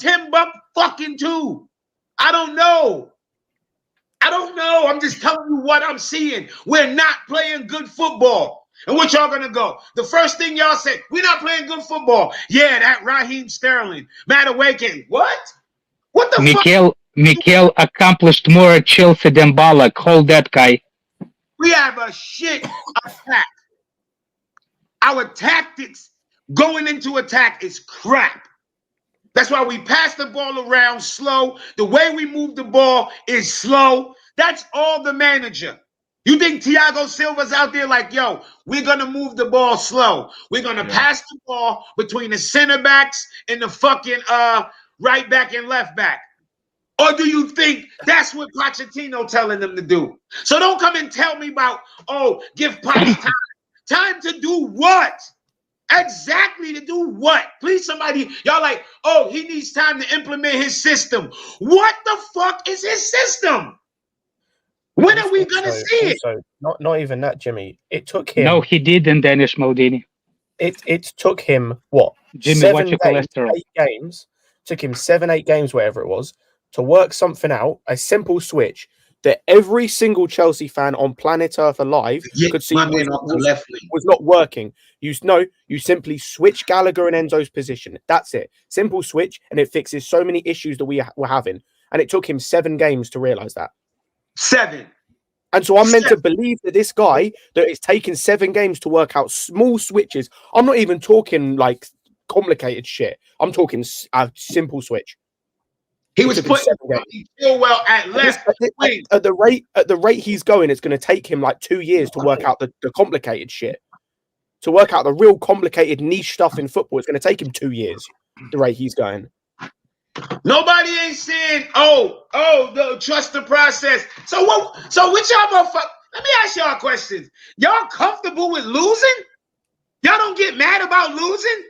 fucking 2. I don't know. I'm just telling you what I'm seeing. We're not playing good football. And what y'all gonna go? The first thing y'all say, we're not playing good football. Yeah, that Raheem Sterling. Madueke. What? What the fuck? Mikel accomplished more at Chelsea than Ballack. Hold that guy. We have a shit attack. Our tactics going into attack is crap. That's why we pass the ball around slow. The way we move the ball is slow. That's all the manager. You think Thiago Silva's out there like, yo, we're going to move the ball slow. We're going to pass the ball between the center backs and the fucking right back and left back. Or do you think that's what Pochettino telling them to do? So don't come and tell me about, give Poch time. Time to do what? Exactly to do what? Please, somebody, y'all like, he needs time to implement his system. What the fuck is his system? When are we going to see it? Not even that, Jimmy. It took him... No, he didn't, Danish Maldini. It took him, what? Jimmy, watch your cholesterol. 8 games. Took him 7-8 games, whatever it was, to work something out, a simple switch that every single Chelsea fan on planet Earth alive could see was not working. You simply switch Gallagher and Enzo's position. That's it. Simple switch, and it fixes so many issues that we were having. And it took him 7 games to realize that. 7. And so I'm meant to believe that this guy, that it's taken 7 games to work out small switches. I'm not even talking like complicated shit. I'm talking a simple switch. He was putting Chilwell at left wing. At the rate he's going, it's going to take him like 2 years to work out the complicated shit. To work out the real complicated niche stuff in football, it's going to take him 2 years. The rate he's going. Nobody ain't saying, trust the process. So what? So which y'all motherfuckers? Let me ask y'all questions. Y'all comfortable with losing? Y'all don't get mad about losing?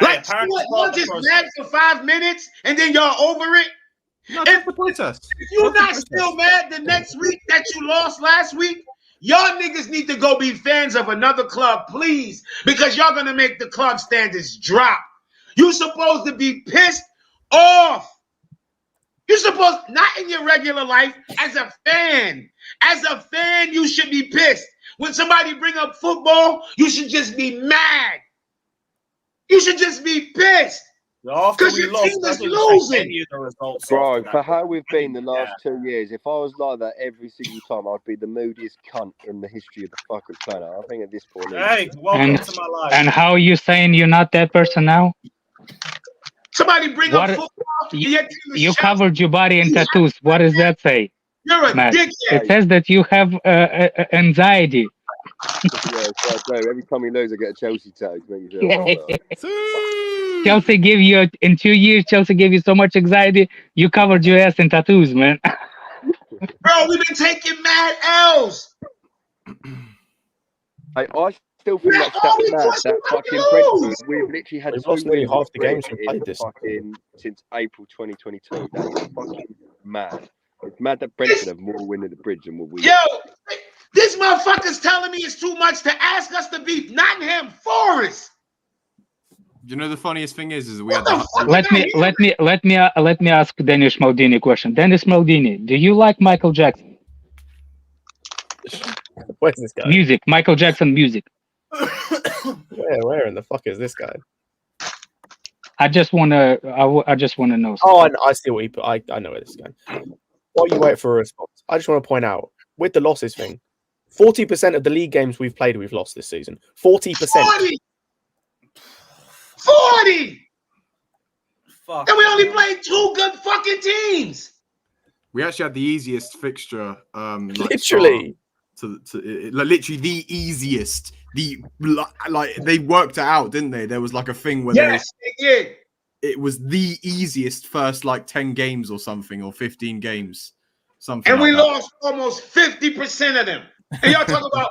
Like, y'all just mad for 5 minutes and then y'all over it? No, if you're not still mad the next week that you lost last week, Y'all niggas need to go be fans of another club, please, because y'all gonna make the club standards drop. You supposed to be pissed off. You're supposed, not in your regular life, as a fan. As a fan, you should be pissed. When somebody bring up football, you should just be mad. You should just be pissed. Because your team is losing. Bro, for how we've been the last 2 years, if I was like that every single time, I'd be the moodiest cunt in the history of the fucking planet. I think at this point. Hey, welcome to my life. And how are you saying you're not that person now? Somebody bring up football. You covered your body in tattoos. What does that say? You're a dickhead. It says that you have anxiety. Yeah, every time you lose, I get a Chelsea tag. Chelsea gave you, in 2 years, Chelsea gave you so much anxiety, you covered your ass in tattoos, man. Bro, we've been taking mad L's. I still think that's that fucking Brentford. We've literally had lost nearly half the games we played this since April 2022. That is fucking mad. It's mad that Brentford have more win at the bridge than what we. Yo, this motherfucker's telling me it's too much to ask us to beat Nottingham Forest. You know the funniest thing is we had. Let me ask Dennis Maldini a question. Dennis Maldini, do you like Michael Jackson? Where's this guy? Music, Michael Jackson music. Where in the fuck is this guy? I just wanna know. Something. Oh, I see what he put. I know where this is going. While you wait for a response, I just want to point out with the losses thing, 40% of the league games we've played, we've lost this season. 40%. 40. Fuck. And we only played 2 good fucking teams. We actually had the easiest fixture. Literally. Literally the easiest. Like they worked it out, didn't they? There was like a thing where they did. It was the easiest first like 10 games or something, or 15 games, something. And like we that. lost almost 50% of them. And y'all talk about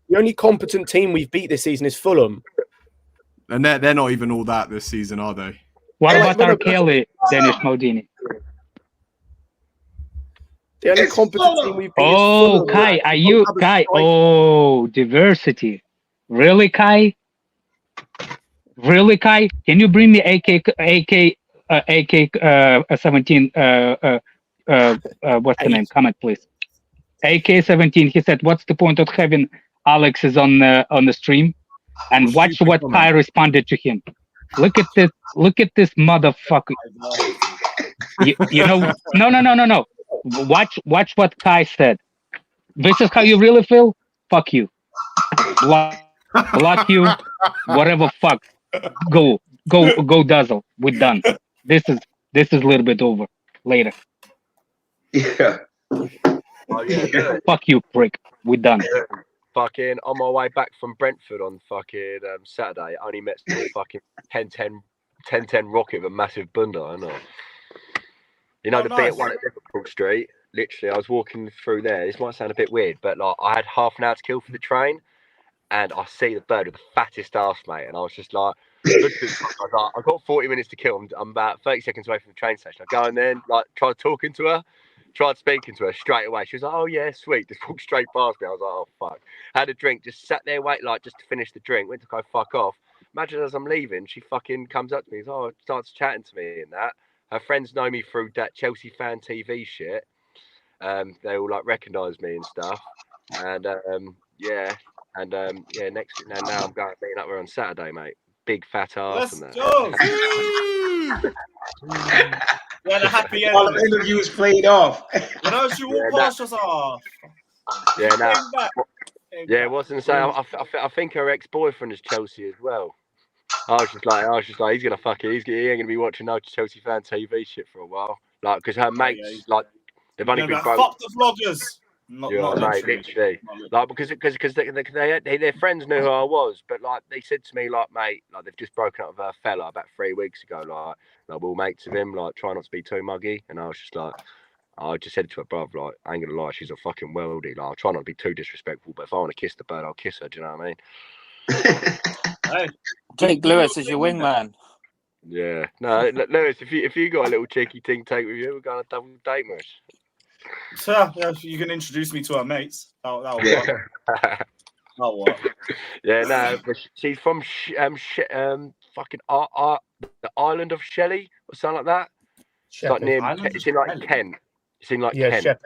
the only competent team we've beat this season is Fulham, and they're not even all that this season, are they? What about our Kelly, Dennis Maldini? The only competent team we've beat. Oh, Kai, are you Kai? Oh, diversity. Really, Kai? Really, Kai? Can you bring me AK 17? What's the name? Comment, please. AK 17. He said, "What's the point of having Alex is on the stream?" And watch what Kai responded to him. Look at this. Look at this motherfucker. You know? No. Watch what Kai said. This is how you really feel? Fuck you. Block you. Whatever. Fuck. Go Dazzle. We're done. This is a little bit over. Later. Yeah. Oh, yeah. Fuck you, prick. We're done. Fucking on my way back from Brentford on fucking Saturday, I only met some fucking 10-10 rocket with a massive bundle. I know. You know the bit one at Liverpool Street. Literally, I was walking through there. This might sound a bit weird, but like I had half an hour to kill for the train, and I see the bird with the fattest ass, mate. And I was just like, I've got 40 minutes to kill. I'm about 30 seconds away from the train station. I go in there, like, tried talking to her, tried speaking to her straight away. She was like, "Oh yeah, sweet." Just walked straight past me. I was like, "Oh fuck." Had a drink, just sat there, just to finish the drink. Went to go fuck off. Imagine as I'm leaving, she fucking comes up to me. Starts chatting to me and that. Her friends know me through that Chelsea fan TV shit. They all like recognise me and stuff. And next now I'm going meeting up with her on Saturday, mate. Big fat ass and that. Yeah, the happy end. All the interviews played off. You know, she walked past us off. Yeah, yeah, I was gonna say. I think her ex-boyfriend is Chelsea as well. I was just like, he's gonna fuck it. He ain't gonna be watching no Chelsea fan TV shit for a while. Like, because her mates, like, they've only been broke. Fuck the vloggers. Literally. Like, because their friends knew who I was, but like they said to me, like, mate, like they've just broken up with her fella about 3 weeks ago. Like we're all mates with him. Like, try not to be too muggy. And I was just like, I just said to her, bruv, like, I ain't gonna lie, she's a fucking worldie. Like, I'll try not to be too disrespectful, but if I want to kiss the bird, I'll kiss her. Do you know what I mean? Hey, Jake Lewis is your wingman. Yeah. No, Lewis, if you got a little cheeky ting take with you, we're going to double date, Mush. So yeah, you can introduce me to her mates. That'll Yeah. work. That'll work. Yeah, no, but she's from fucking the island of Shelley or something like that. It's like near. It's in like Kent. It's in like Kent.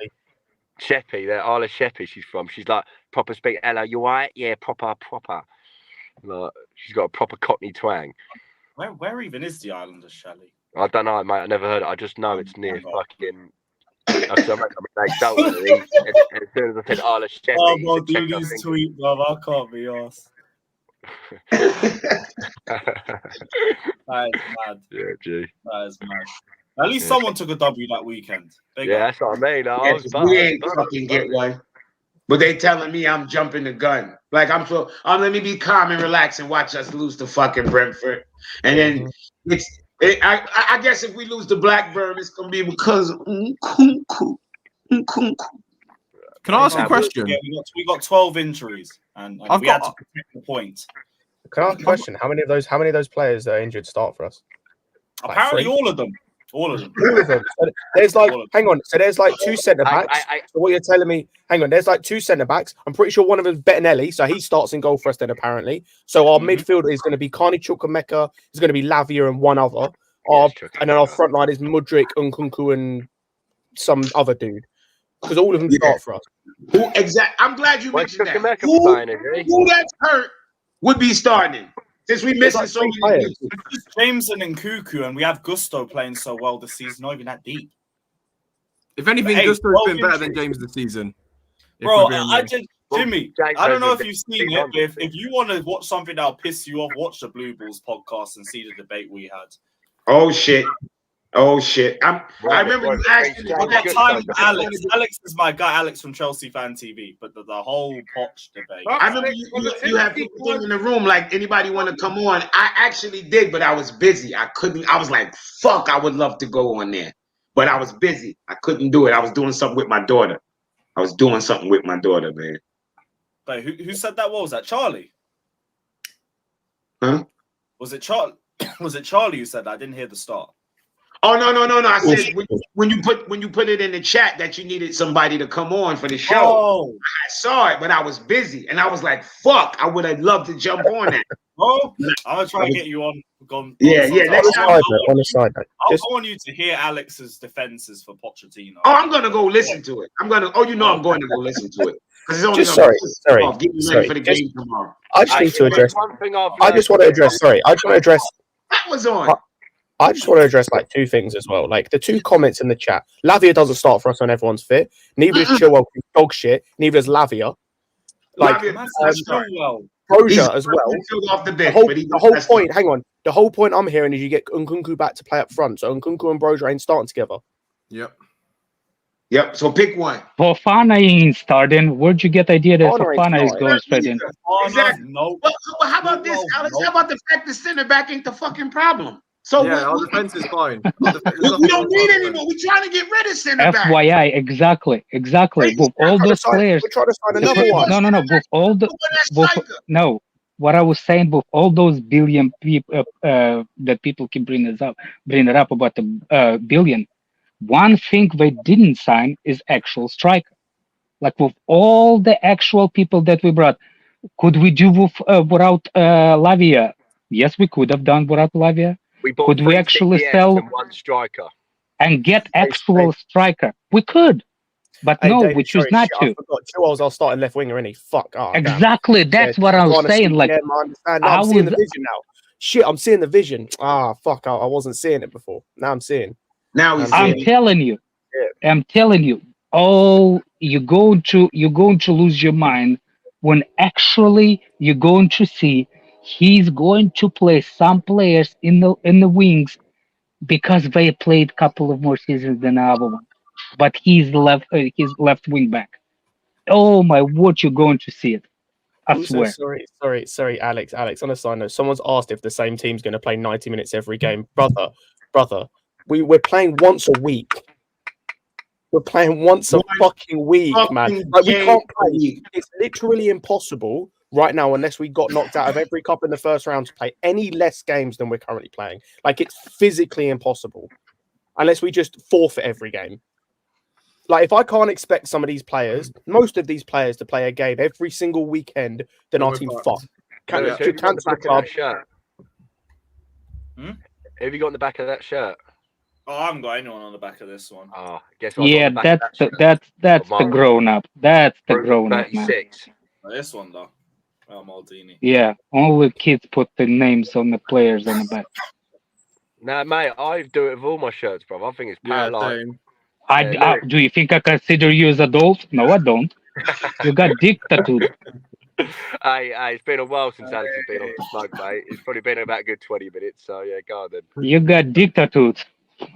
Sheppey, the Isle of Sheppey. She's from. She's like proper speak. Hello, you alright? Yeah, proper. Like, she's got a proper Cockney twang. Where even is the island of Shelley? I don't know, mate. I never heard it. I just know it's near fucking. As soon as I said Isle of Sheppey, Oh, I'll do these tweets, bruv. I can't be arsed. That is mad. Yeah, G. That is mad. At least someone took a W that weekend. That's what I mean. We ain't fucking get one. But they telling me I'm jumping the gun. Like I'm let me be calm and relax and watch us lose to fucking Brentford. And then I guess if we lose to Blackburn, it's gonna be because of Nkunku. Can I ask a question? Yeah, we got 12 injuries, and we had to protect the point. Can I ask a question? How many of those players that are injured start for us? Apparently, all of them. All of them. So there's like, hang on. So there's like two centre backs. So what you're telling me? Hang on. There's like two centre backs. I'm pretty sure one of them is Bettinelli, so he starts in goal for us. Then apparently, so our midfield is going to be Carney Chukwuemeka, is going to be Lavia and one other. And then our front line is Mudryk, Nkunku, and some other dude. Because all of them start for us. I'm glad you mentioned that. Who that's hurt would be starting. Since we missing so many players. James and Nkunku, and we have Gusto playing so well this season, not even that deep. If anything, Gusto's been better than James this season. Bro, Jimmy, I don't know if you've seen it, but if you want to watch something that'll piss you off, watch the Blue Balls podcast and see the debate we had. Oh, shit. I remember you asked me that time. Alex is my guy. Alex from Chelsea Fan TV. But the whole Poch debate. I remember you have people in the room like anybody want to come on. I actually did, but I was busy. I couldn't. I was like, fuck. I would love to go on there, but I was busy. I couldn't do it. I was doing something with my daughter. Man. But who said that? What was that? Charlie? Huh? Was it Charlie? Was it Charlie who said that? I didn't hear the start. Oh no! I said when you put it in the chat that you needed somebody to come on for the show. Oh. I saw it, but I was busy, and I was like, "Fuck!" I would have loved to jump on that. Oh, I'm gonna try to get you on. Next time, on the side. I want you to hear Alex's defenses for Pochettino. Oh, I'm gonna go listen to it. I'm going to go listen to it because it's only sorry. Get me ready for the game tomorrow. I just need to address. I just want to address. Sorry, I just want to address. That was on. I just want to address like two things as well. Like the two comments in the chat. Lavia doesn't start for us when everyone's fit. Neither is Chilwell, dog shit. Neither is Lavia. Like Broja as well. The whole point. Hang on. The whole point I'm hearing is you get Nkunku back to play up front. So Nkunku and Broja ain't starting together. Yep. So pick one. Fofana ain't starting. Where'd you get the idea that Fofana is going straight in? Exactly. No. But how about this, Alex? How about the fact that center back ain't the fucking problem? So our defense is fine. We don't need anymore. We're trying to get rid of center back. FYI, exactly. With all those players. We're trying to sign another one. No. With all the what I was saying, with all those billion people that people keep bringing it up about the billion. One thing they didn't sign is actual striker. Like with all the actual people that we brought, could we do without Lavia? Yes, we could have done without Lavia. Could we actually sell one striker and get actual striker? We could, but no, David, we choose not to. I forgot Chilwell's our starting left winger, innit? Fuck. Oh, exactly. That's what I was saying. Like, I'm seeing the vision now. Shit, I'm seeing the vision. Fuck. I wasn't seeing it before. Now I'm seeing. I'm telling you. Oh, you're going to lose your mind when actually you're going to see. He's going to play some players in the wings because they played a couple of more seasons than the other one. But he's left wing back. Oh my word, you're going to see it. I swear. Sorry, Alex. On a side note, someone's asked if the same team's going to play 90 minutes every game. Brother, we're playing once a week. We're playing once a fucking week, man. Like, we can't play. It's literally impossible right now, unless we got knocked out of every cup in the first round, to play any less games than we're currently playing. Like, it's physically impossible unless we just forfeit every game. Like, if I can't expect some of these players, most of these players, to play a game every single weekend, then our team fucked. Lewis, who have you got on the back of that shirt? Who have you got on the back of that shirt? Oh, I haven't got anyone on the back of this one. Oh, guess what? Yeah, that's the grown up. That's the grown up, man. This one though. Oh, Maldini. Yeah, only kids put the names on the players on the back. Nah, mate, I do it with all my shirts, bro. I think it's parallel. Do you think I consider you as adult? No, I don't. You got dick tattooed. Hey, it's been a while since Alex has been on the smoke, mate. It's probably been about a good 20 minutes. So yeah, go on then. You got dick tattooed.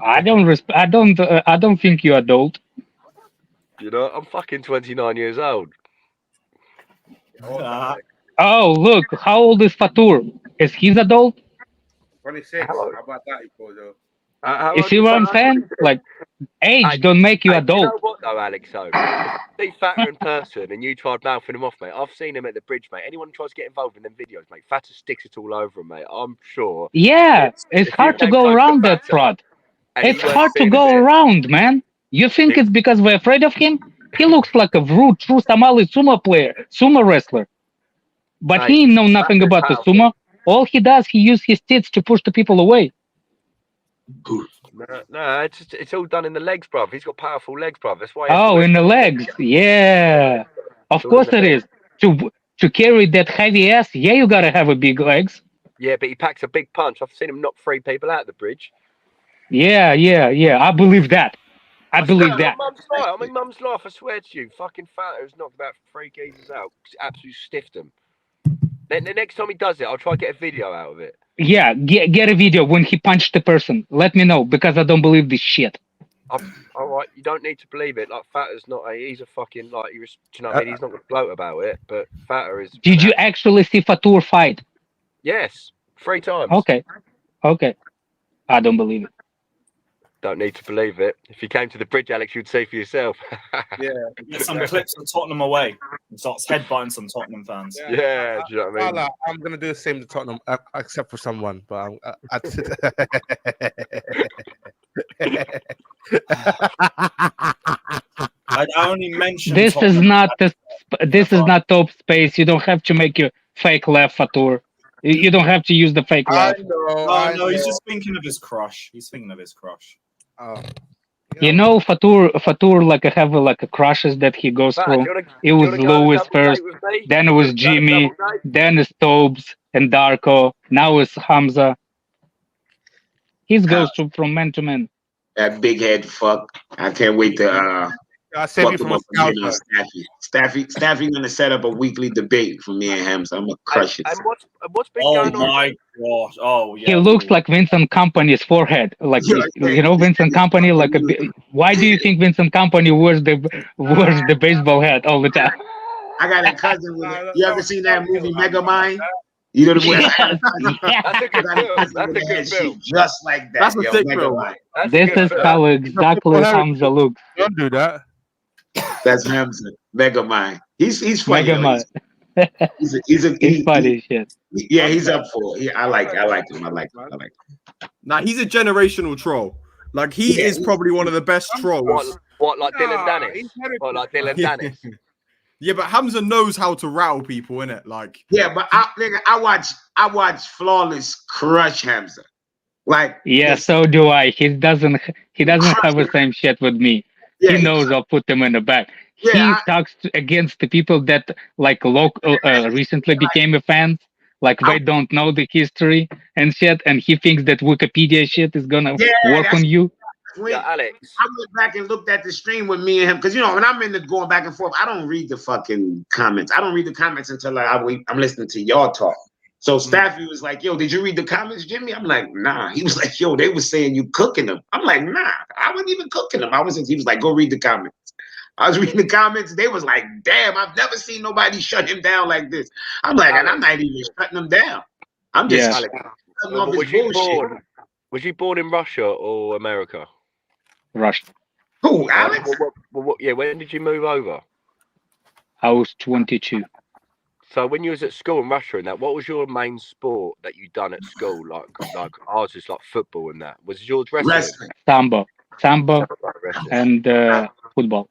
I don't think you're adult. You know, I'm fucking 29 years old. Oh, look, how old is Fatur? Is he adult? 26. How about that, though? You see what I'm saying? Like, age don't make you adult. You know what though, Alex? So, see Fatter in person, and you tried mouthing him off, mate. I've seen him at the bridge, mate. Anyone who tries to get involved in them videos, mate, Fatter sticks it all over him, mate. I'm sure. Yeah, it's hard to go around that fraud. It's hard to go around, man. You think it's because we're afraid of him? He looks like a rude, true Somali sumo player, sumo wrestler. But he know nothing about the sumo. All he does, he uses his tits to push the people away. No, it's all done in the legs, bruv. He's got powerful legs, bruv. That's why. Oh, in the legs, yeah. Of course it is. To carry that heavy ass, yeah, you gotta have a big legs. Yeah, but he packs a big punch. I've seen him knock 3 people out of the bridge. Yeah. I believe that. I believe that. I mean, mum's life. I swear to you, fucking Fatter has knocked about 3 geezers out. Absolutely stiffed them. Then the next time he does it, I'll try to get a video out of it. Yeah, get a video when he punched the person. Let me know, because I don't believe this shit. All right, you don't need to believe it. Like, Fatter's not he's a fucking, like, do you know what I mean? He's not going to gloat about it, but Fatter is... Did you actually see Fatur fight? Yes, 3 times. Okay. I don't believe it. Don't need to believe it. If you came to the bridge, Alex, you'd see for yourself. Yeah. Get some clips of Tottenham away and starts headbutting some Tottenham fans. Yeah, do you know what I mean? I'm going to do the same to Tottenham, except for someone. But I only mentioned this Tottenham. This is not top space. You don't have to make your fake laugh, Fatur. You don't have to use the fake laugh. I know. He's just thinking of his crush. He's thinking of his crush. You know, Fatur like have like crushes that he goes through. It was Lewis first, then it was Jimmy, then it's Tobes and Darko. Now it's Hamza. He goes through from man to man. That big head fuck. I can't wait to fuck him up again on Staffy. Staffy gonna set up a weekly debate for me and him, so I'm gonna crush it. And what's been going on? Oh my gosh! Oh yeah. He looks like Vincent Kompany's forehead, like you know Vincent Kompany. Like why do you think Vincent Kompany wears the baseball hat all the time? I got a cousin with it. You ever seen that movie Megamind? You know the movie? That's a good film. That's a good film. Just like that. That's a sick film. This is how exactly Hamza looks. Don't do that. That's Hamza. Megamind. He's funny. Megamind. He's funny shit. Yeah, he's up for it. I like him. Nah, he's a generational troll. Like he is probably one of the best trolls. What like Dylan Dennis? What like Dylan Dennis? Yeah, but Hamza knows how to rattle people, innit? Like yeah, but I watch Flawless crush Hamza. Like yeah, so do I. He doesn't have the same shit with me. Yeah, he knows I'll put them in the back. Yeah, he talks against the people that like recently became a fans. Like they don't know the history and shit, and he thinks that Wikipedia shit is gonna work on you. Alex, I went back and looked at the stream with me and him because when I'm in the going back and forth, I don't read the fucking comments. I don't read the comments until I'm listening to y'all talk. So Staffy was like, "Yo, did you read the comments, Jimmy?" I'm like, "Nah." He was like, "Yo, they were saying you cooking them." I'm like, "Nah, I wasn't even cooking them." He was like, "Go read the comments." I was reading the comments. They was like, "Damn, I've never seen nobody shut him down like this." I'm like, and I'm not even shutting him down. I'm just Was you born in Russia or America? Russia. Who, Alex? Yeah, when did you move over? I was 22. So when you was at school in Russia and that, what was your main sport that you done at school? Like ours is like football and that. Was yours wrestling? Sambo. Samba, and football.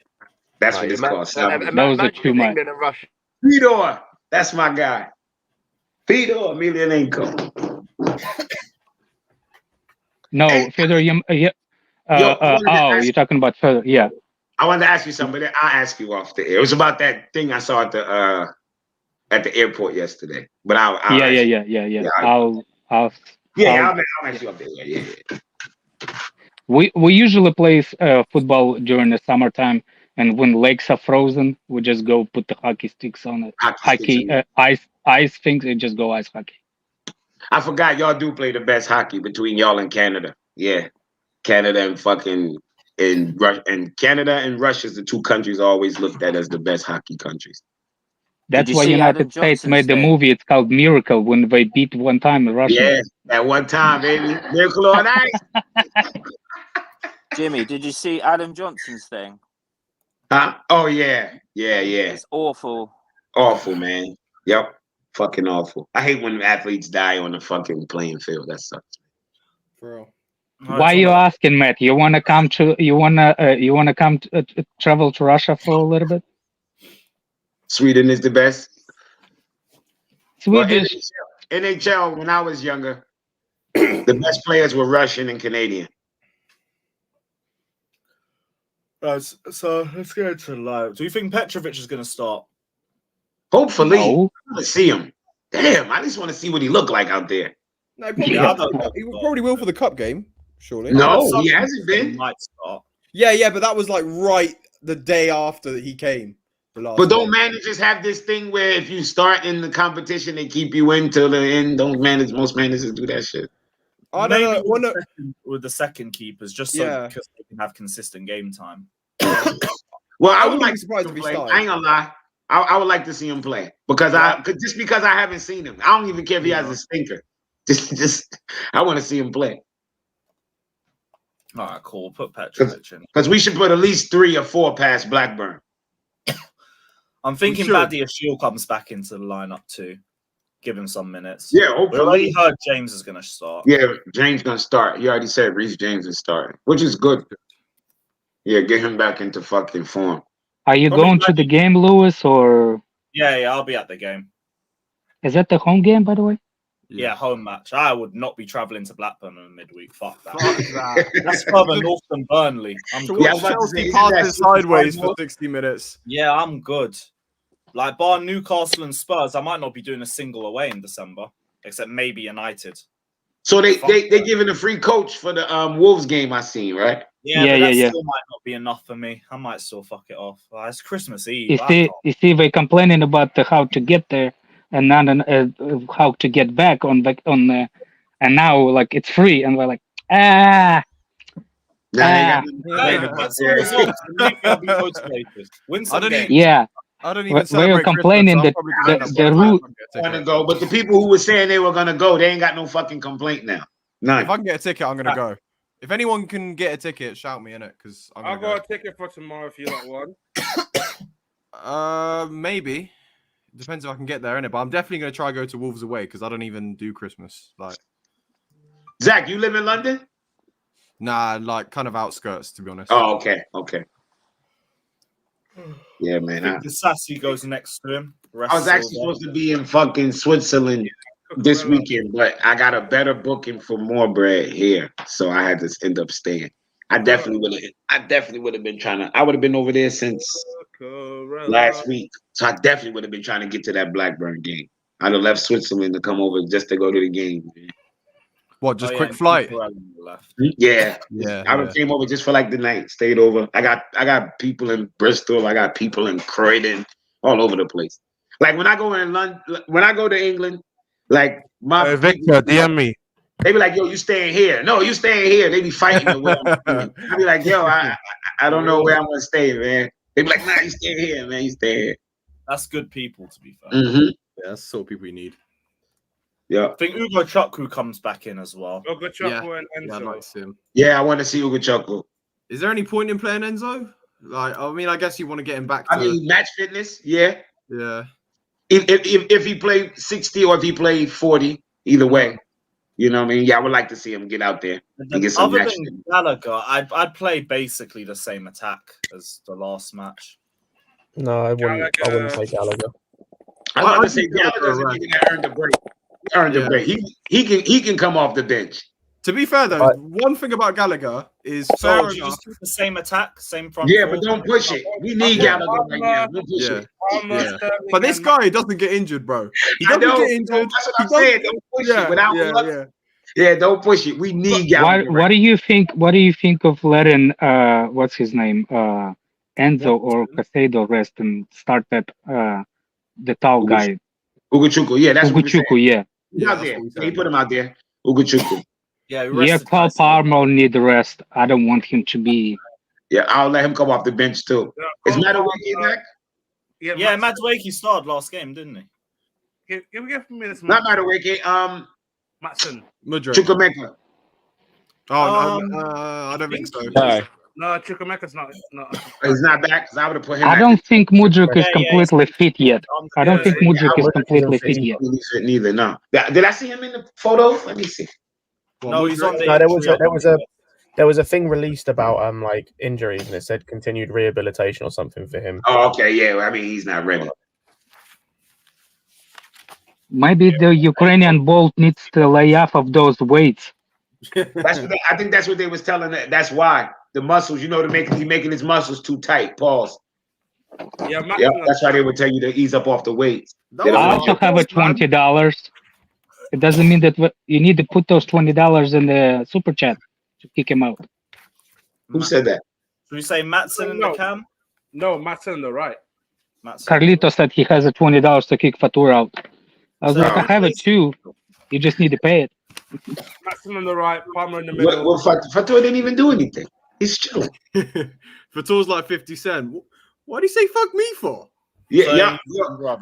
That's what it's called. Those are too much. England and Russia. Fedor, that's my guy. Fedor Emelianenko. No, Fedor. You're talking about Fedor? Yeah. I wanted to ask you something, but I'll ask you off the air. It was about that thing I saw at the airport yesterday. But I'll yeah. I'll ask you off the air. Yeah. We usually play football during the summertime, and when lakes are frozen, we just go put the hockey sticks on it. Ice things, and just go ice hockey. I forgot y'all do play the best hockey between y'all and Canada. Yeah, Canada and fucking in Russia, and Canada and Russia is the two countries always looked at as the best hockey countries. That's why United States made the movie. It's called Miracle when they beat one time the Russians. Yeah, that one time, baby. Miracle on ice. Jimmy, did you see Adam Johnson's thing? Huh? Oh yeah. It's awful. Awful, man. Yep. Fucking awful. I hate when athletes die on the fucking playing field. That sucks. For real. Why are you asking, Matt? You wanna come to? Travel to Russia for a little bit? Sweden is the best. Swedish. Well, NHL, when I was younger, the best players were Russian and Canadian. So let's go into live. Do you think Petrovic is going to start? Hopefully. No. I want to see him. Damn, I just want to see what he looked like out there. No, he probably will for the cup game, surely. No, he hasn't been. He might start. Yeah, but that was like right the day after that he came. But don't managers have this thing where if you start in the competition, they keep you in till the end? Most managers do that shit. I don't know. With the second keepers, just so because they can have consistent game time. Well, I would like be surprised if he started. I ain't gonna lie. I would like to see him play because I haven't seen him. I don't even care if he has a stinker. Just I want to see him play. All right, cool. Put Petrovic in because we should put at least 3 or 4 past Blackburn. I'm thinking Badia Shield comes back into the lineup too. Give him some minutes. Yeah, hopefully. We already heard James is going to start. Yeah, James going to start. He already said Reece James is starting, which is good. Yeah, get him back into fucking form. Are you going to the game, Lewis, or? Yeah, I'll be at the game. Is that the home game, by the way? Yeah, home match. I would not be travelling to Blackburn in midweek. Fuck that. That's further north than Burnley. I'm good. Chelsea passes sideways for 60 minutes. Yeah, I'm good. Like, bar Newcastle and Spurs, I might not be doing a single away in December, except maybe United. So they giving a free coach for the Wolves game I seen, right? Yeah. Still might not be enough for me. I might still fuck it off. It's Christmas Eve. You see, they're complaining about how to get there and not how to get back on and now like it's free, and we're like Win some games. Yeah. I don't even we were complaining that the route. Want to go, but the people who were saying they were gonna go, they ain't got no fucking complaint now. None. If I can get a ticket, I'm gonna go. If anyone can get a ticket, shout me in it because I'll got a ticket for tomorrow if you want one. Maybe. Depends if I can get there in it, but I'm definitely gonna try to go to Wolves away because I don't even do Christmas. Like, Zach, you live in London? Nah, like kind of outskirts to be honest. Oh, okay. Yeah, man. I think the Sassy goes next to him. I was actually supposed to be in fucking Switzerland this weekend, but I got a better booking for more bread here, so I had to end up staying. I definitely would have been trying to. I would have been over there since last week, so I definitely would have been trying to get to that Blackburn game. I'd have left Switzerland to come over just to go to the game. Man. What? Just quick flight? Yeah. I came over just for like the night. Stayed over. I got people in Bristol. I got people in Croydon, all over the place. Like when I go in London, when I go to England, like my Victor, DM me. They be like, "Yo, you staying here?" No, you staying here. They be fighting. I be like, "Yo, I don't know where I'm gonna stay, man." They be like, "Nah, you stay here, man. You stay here." That's good people, to be fair. Mm-hmm. Yeah, that's the sort of people you need. Yeah, I think Ugo Chukwu comes back in as well. Ugo Chukwu and I'd like to see him. Yeah, I want to see Ugo Chukwu. Is there any point in playing Enzo? Like, I mean, I guess you want to get him back. I mean, match fitness. Yeah. Yeah. If he played 60 or if he played 40, either way. You know what I mean? Yeah, I would like to see him get out there and get some Other action. than Gallagher, I'd play basically the same attack as the last match. No, I wouldn't play Gallagher. I was going to say Gallagher's a nigga that earned a break. He earned a break. He can come off the bench. To be fair though, one thing about Gallagher is fair you enough. just keep the same attack, same front. Yeah, but don't push it. We need Gallagher right now. Don't push it. But this guy doesn't get injured, bro. He doesn't get injured. That's what I'm saying. Don't push it. Without luck. Yeah, don't push it. We need Gallagher. What do you think? What do you think of letting what's his name, Enzo or Casado rest and start that the tall guy? Ugochukwu. Yeah, that's Ugochukwu. Yeah. He's out there. He put him out there. Ugochukwu. Yeah, Cole Palmer will need the rest. I don't want him to be. Yeah, I'll let him come off the bench too. Is Madueke back? Yeah, Madueke started last game, didn't he? Give me this. Not Madueke. Matson. Chukwemeka. I don't think so. No, Chukwemeka's not. He's not back because I would have put him. I don't think Mudryk is completely fit yet. I don't think Mudryk is completely fit yet. Neither. No. Did I see him in the photos? Let me see. No, he's on the. No, there was a thing released about like injuries, and it said continued rehabilitation or something for him. Oh, okay, yeah. I mean, he's not ready. Maybe the Ukrainian Bolt needs to lay off of those weights. I think that's what they was telling. That's why the muscles. You know, he's making his muscles too tight. Pause. Yeah, that's why they would tell you to ease up off the weights. I also have a $20. It doesn't mean that you need to put those $20 in the super chat to kick him out. Who said that? Should we say Matson in the cam? No, Matson on the right. Carlito said he has a $20 to kick Fatur out. I was like, I have it too. You just need to pay it. Matson on the right, Palmer in the middle. Well, Fatur didn't even do anything. He's chilling. Fatur's like 50 Cent. What do you say fuck me for? Yeah,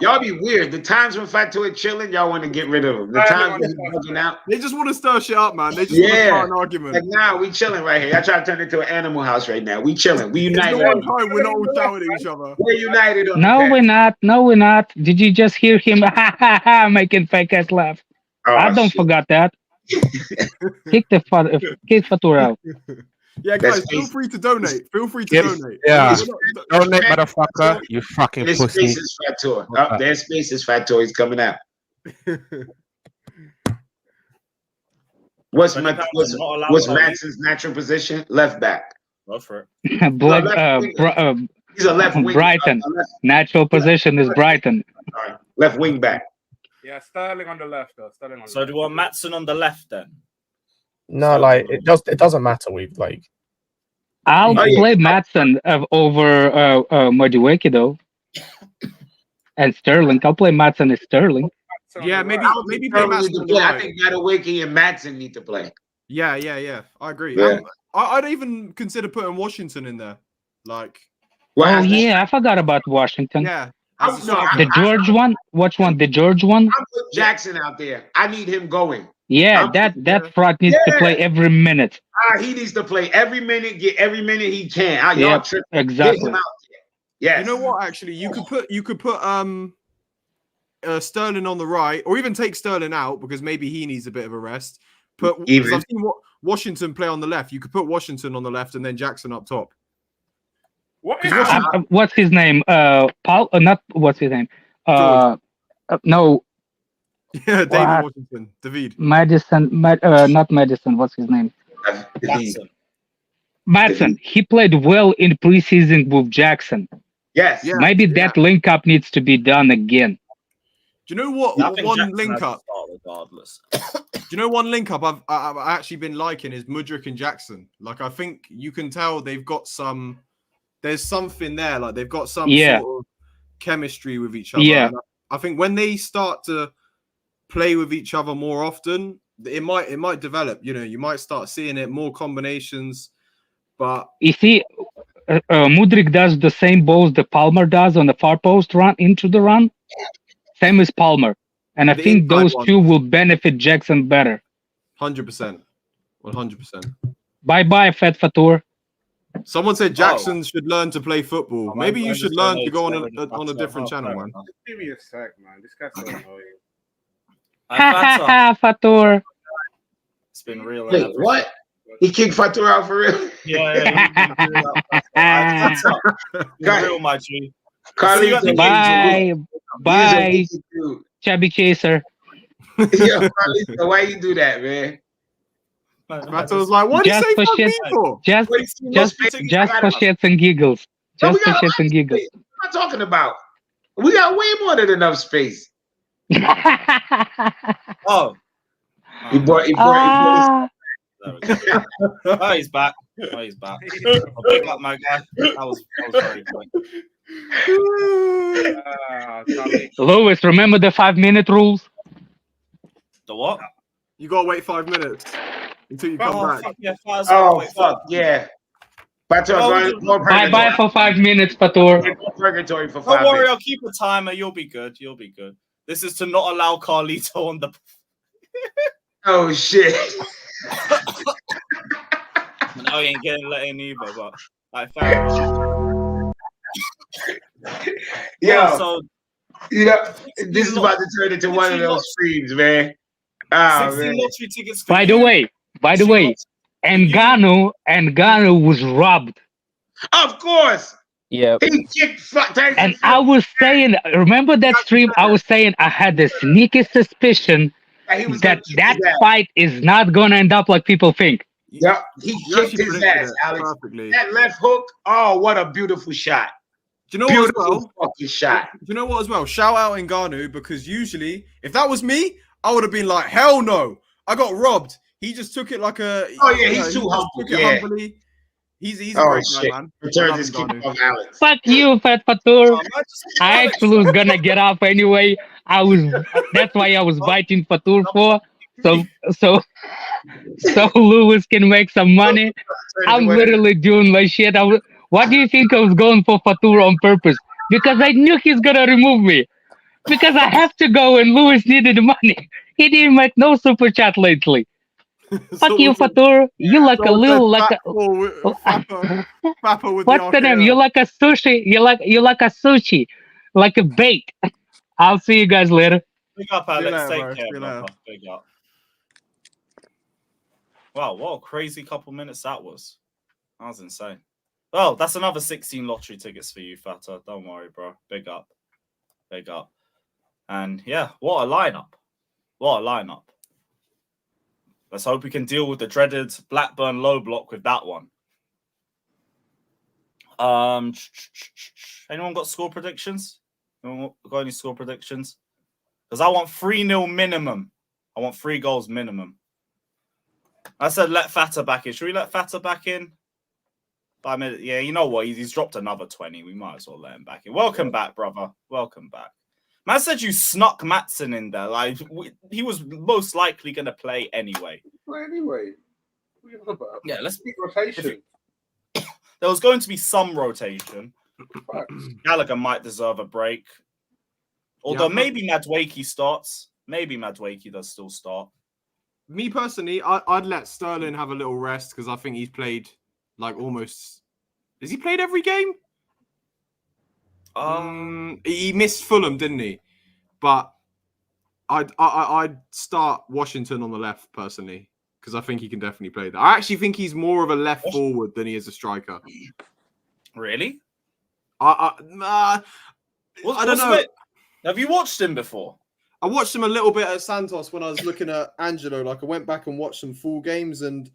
y'all be weird. The times when Fatur chilling, y'all want to get rid of him. The times when he's bugging out, they just want to stir shit up, man. They just want to start an argument. Like, nah, we chilling right here. I try to turn it into an animal house right now. We chilling. We united. There's no one time we're not all shouting at each other. We're united. No, we're not. No, we're not. Did you just hear him making fake ass laugh? I don't forget that. Kick Fatur out. Yeah, guys, feel free to donate. Feel free to donate. Yeah, donate, motherfucker. You fucking this pussy. Space is Fatur. Oh, their space is Fatur. He's coming out. What's Manson's natural position? Left back. Go for it. He's a left wing. Brighton. Natural position is Brighton. Sorry. Left wing back. Yeah, Sterling on the left though. So do you want Matson on the left then? No, like it doesn't matter. I'll play Matson over Madueke though, and Sterling. I'll play Matson and Sterling. Yeah, maybe play Matson. I think Madueke and Matson need to play. Yeah. I agree. Yeah. I'd even consider putting Washington in there. Like, I forgot about Washington. Yeah. The George one. Which one? The George one. I'll put Jackson out there. I need him going. Yeah, that fraud needs to play every minute. He needs to play every minute. Get every minute he can. Exactly. Get him out there. Yes. You know what? Actually, you could put Sterling on the right, or even take Sterling out because maybe he needs a bit of a rest. I've seen Washington play on the left. You could put Washington on the left and then Jackson up top. What's his name? Paul? Not what's his name? No. Yeah, David Washington. David. Madison. Not Madison. What's his name? Madison. He played well in preseason with Jackson. Yes. Yeah, maybe that link up needs to be done again. Do you know what? One link up. Regardless. Do you know one link up I've actually been liking is Mudryk and Jackson. Like I think you can tell they've got some. There's something there. Like they've got some sort of chemistry with each other. Yeah. And I think when they start to play with each other more often, it might develop. You know, you might start seeing it more combinations. But you see, Mudryk does the same balls that Palmer does on the far post run into the run, same as Palmer, and I think those two will benefit Jackson better. 100%, 100%. Bye, Fat Fatur. Someone said Jackson should learn to play football. Maybe you should learn to go on a different channel, man. Give me a sec, man. This guy's so annoying. Fatur. It's been real. Wait, what? He kicked Fatou out for real? Yeah. That's real, my G. Carlito, bye, Chubby Chaser. Yo, Carlito, why you do that, man? Fatou was like, "What do you say for me for?" Just for shits and giggles. Just for shits and giggles. What am I talking about? We got way more than enough space. Oh. He brought Oh, he's back. He's back. I'll pick up my guy. That was very good. Lewis, remember the 5-minute rules? The what? You gotta wait 5 minutes until you come back. Fuck, yeah. Bye for 5 minutes, Fatou. Purgatory for 5 minutes. Don't worry, I'll keep a timer. You'll be good. You'll be good. This is to not allow Carlito on the. Oh shit. No, he ain't getting let in either, but like, this is about to turn into one of those streams, man. Oh, man. Lottery tickets. By the way, Ngannou was robbed. Of course. Yeah. He kicked and I was saying, remember that stream? I was saying I had the sneaky suspicion that fight is not gonna end up like people think. Yeah, he kicked his ass, Alex. Perfectly. That left hook. Oh, what a beautiful shot! Do you know what as well? Fucking shot. Do you know what as well? Shout out Ngannou, because usually, if that was me, I would have been like, "Hell no, I got robbed." He just took it like a. Oh yeah, he's too humble. Humbly. He's a great guy, man. Returns his kick of Alex. Fuck you, Fat Fatou. I actually was gonna get off anyway. That's why I was biting Fatou for. So Lewis can make some money. I'm literally doing my shit. What do you think I was going for Fatou on purpose? Because I knew he's gonna remove me. Because I have to go and Lewis needed money. He didn't make no super chat lately. Fuck you, Fatou. You like a little what's the name? You like a sushi. You like a sushi, like a bait. I'll see you guys later. Big up, Alex. Take care, brother. Big up. Wow, what a crazy couple minutes that was. That was insane. Well, that's another 16 lottery tickets for you, Fatou. Don't worry, bro. Big up. Big up. And yeah, what a lineup. What a lineup. Let's hope we can deal with the dreaded Blackburn low block with that one. Anyone got score predictions? Anyone got any score predictions? Because I want 3-0 minimum. I want 3 goals minimum. I said let Fatou back in. Should we let Fatou back in? But I mean, yeah, you know what? He's dropped another 20. We might as well let him back in. Welcome back, brother. Welcome back. Man said you snuck Matson in there. Like he was most likely going to play anyway. Play anyway. What are you on about? Yeah, let's speak rotation. There was going to be some rotation. Gallagher might deserve a break. Although maybe Madueke starts. Maybe Madueke does still start. Me personally, I'd let Sterling have a little rest because I think he's played like almost. Has he played every game? He missed Fulham, didn't he? But I'd start Washington on the left personally because I think he can definitely play that. I actually think he's more of a left forward than he is a striker. Really? I don't know. Have you watched him before? I watched him a little bit at Santos when I was looking at Angelo. Like I went back and watched some full games, and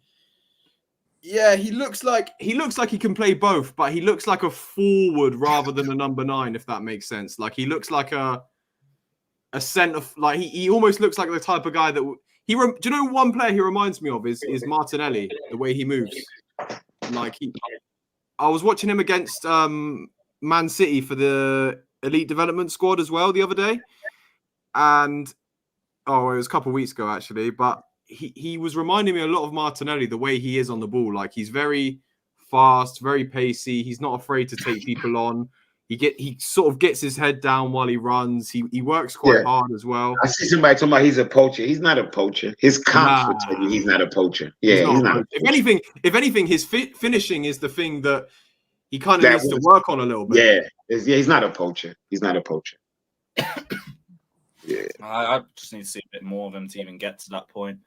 yeah, he looks like he can play both, but he looks like a forward rather than a number 9, if that makes sense. Like he looks like a centre. Like he almost looks like the type of guy that do you know one player he reminds me of is Martinelli, the way he moves. Like I was watching him against Man City for the elite development squad as well the other day. And it was a couple of weeks ago actually, but he was reminding me a lot of Martinelli, the way he is on the ball. Like he's very fast, very pacey. He's not afraid to take people on. He sort of gets his head down while he runs. He works quite hard as well. I see somebody talking about he's a poacher. He's not a poacher. His comps would tell you he's not a poacher. Yeah, he's not. If anything, his finishing is the thing that he kind of needs to work on a little bit. Yeah, he's not a poacher. He's not a poacher. Yeah, I just need to see a bit more of him to even get to that point.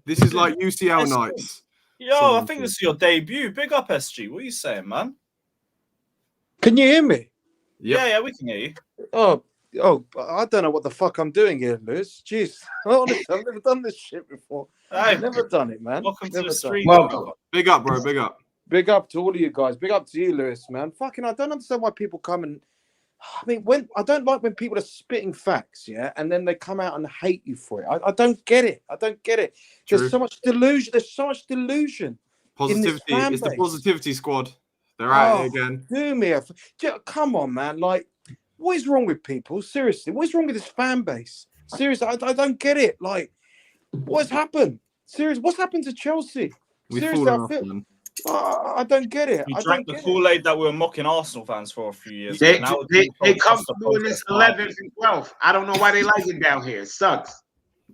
This is like UCL nights. Yo, I think this is your debut. Big up, SG. What are you saying, man? Can you hear me? Yep. Yeah, we can hear you. Oh, I don't know what the fuck I'm doing here, Lewis. Jeez, honestly, I've never done this shit before. I've never done it, man. Welcome never to the stream. Welcome. Big up, bro. Big up. Big up to all of you guys. Big up to you, Lewis, man. Fucking, I don't understand why people come and. I mean, I don't like when people are spitting facts, yeah, and then they come out and hate you for it. I don't get it. I don't get it. True. There's so much delusion. There's so much delusion. Positivity. It's the positivity squad. They're out here again. Do me a come on, man. Like, what is wrong with people? Seriously, what is wrong with this fan base? Seriously, I don't get it. Like, what's happened? Seriously, what's happened to Chelsea? Seriously, I don't get it. We drank the Kool-Aid that we were mocking Arsenal fans for a few years. They comfortable in this 11th and 12th. I don't know why they like it down here. It sucks.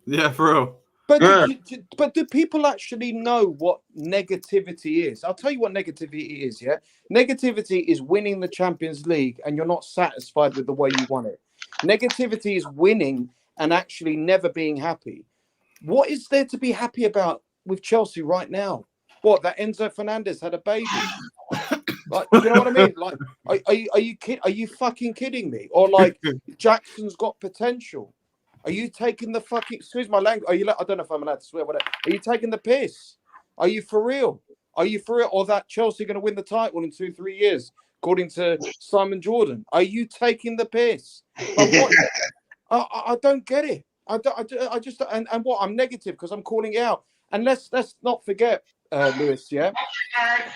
Yeah, for real. But do people actually know what negativity is? I'll tell you what negativity is, yeah? Negativity is winning the Champions League and you're not satisfied with the way you won it. Negativity is winning and actually never being happy. What is there to be happy about with Chelsea right now? What, that Enzo Fernandez had a baby? Like, you know what I mean? Like, are you fucking kidding me? Or like, Jackson's got potential. Are you taking the fucking, excuse my language, I don't know if I'm allowed to swear, whatever. Are you taking the piss? Are you for real? Are you for real? Or that Chelsea going to win the title in 2-3 years, according to Simon Jordan? Are you taking the piss? I don't get it. I just, and what, I'm negative because I'm calling it out. And let's not forget, Lewis, yeah?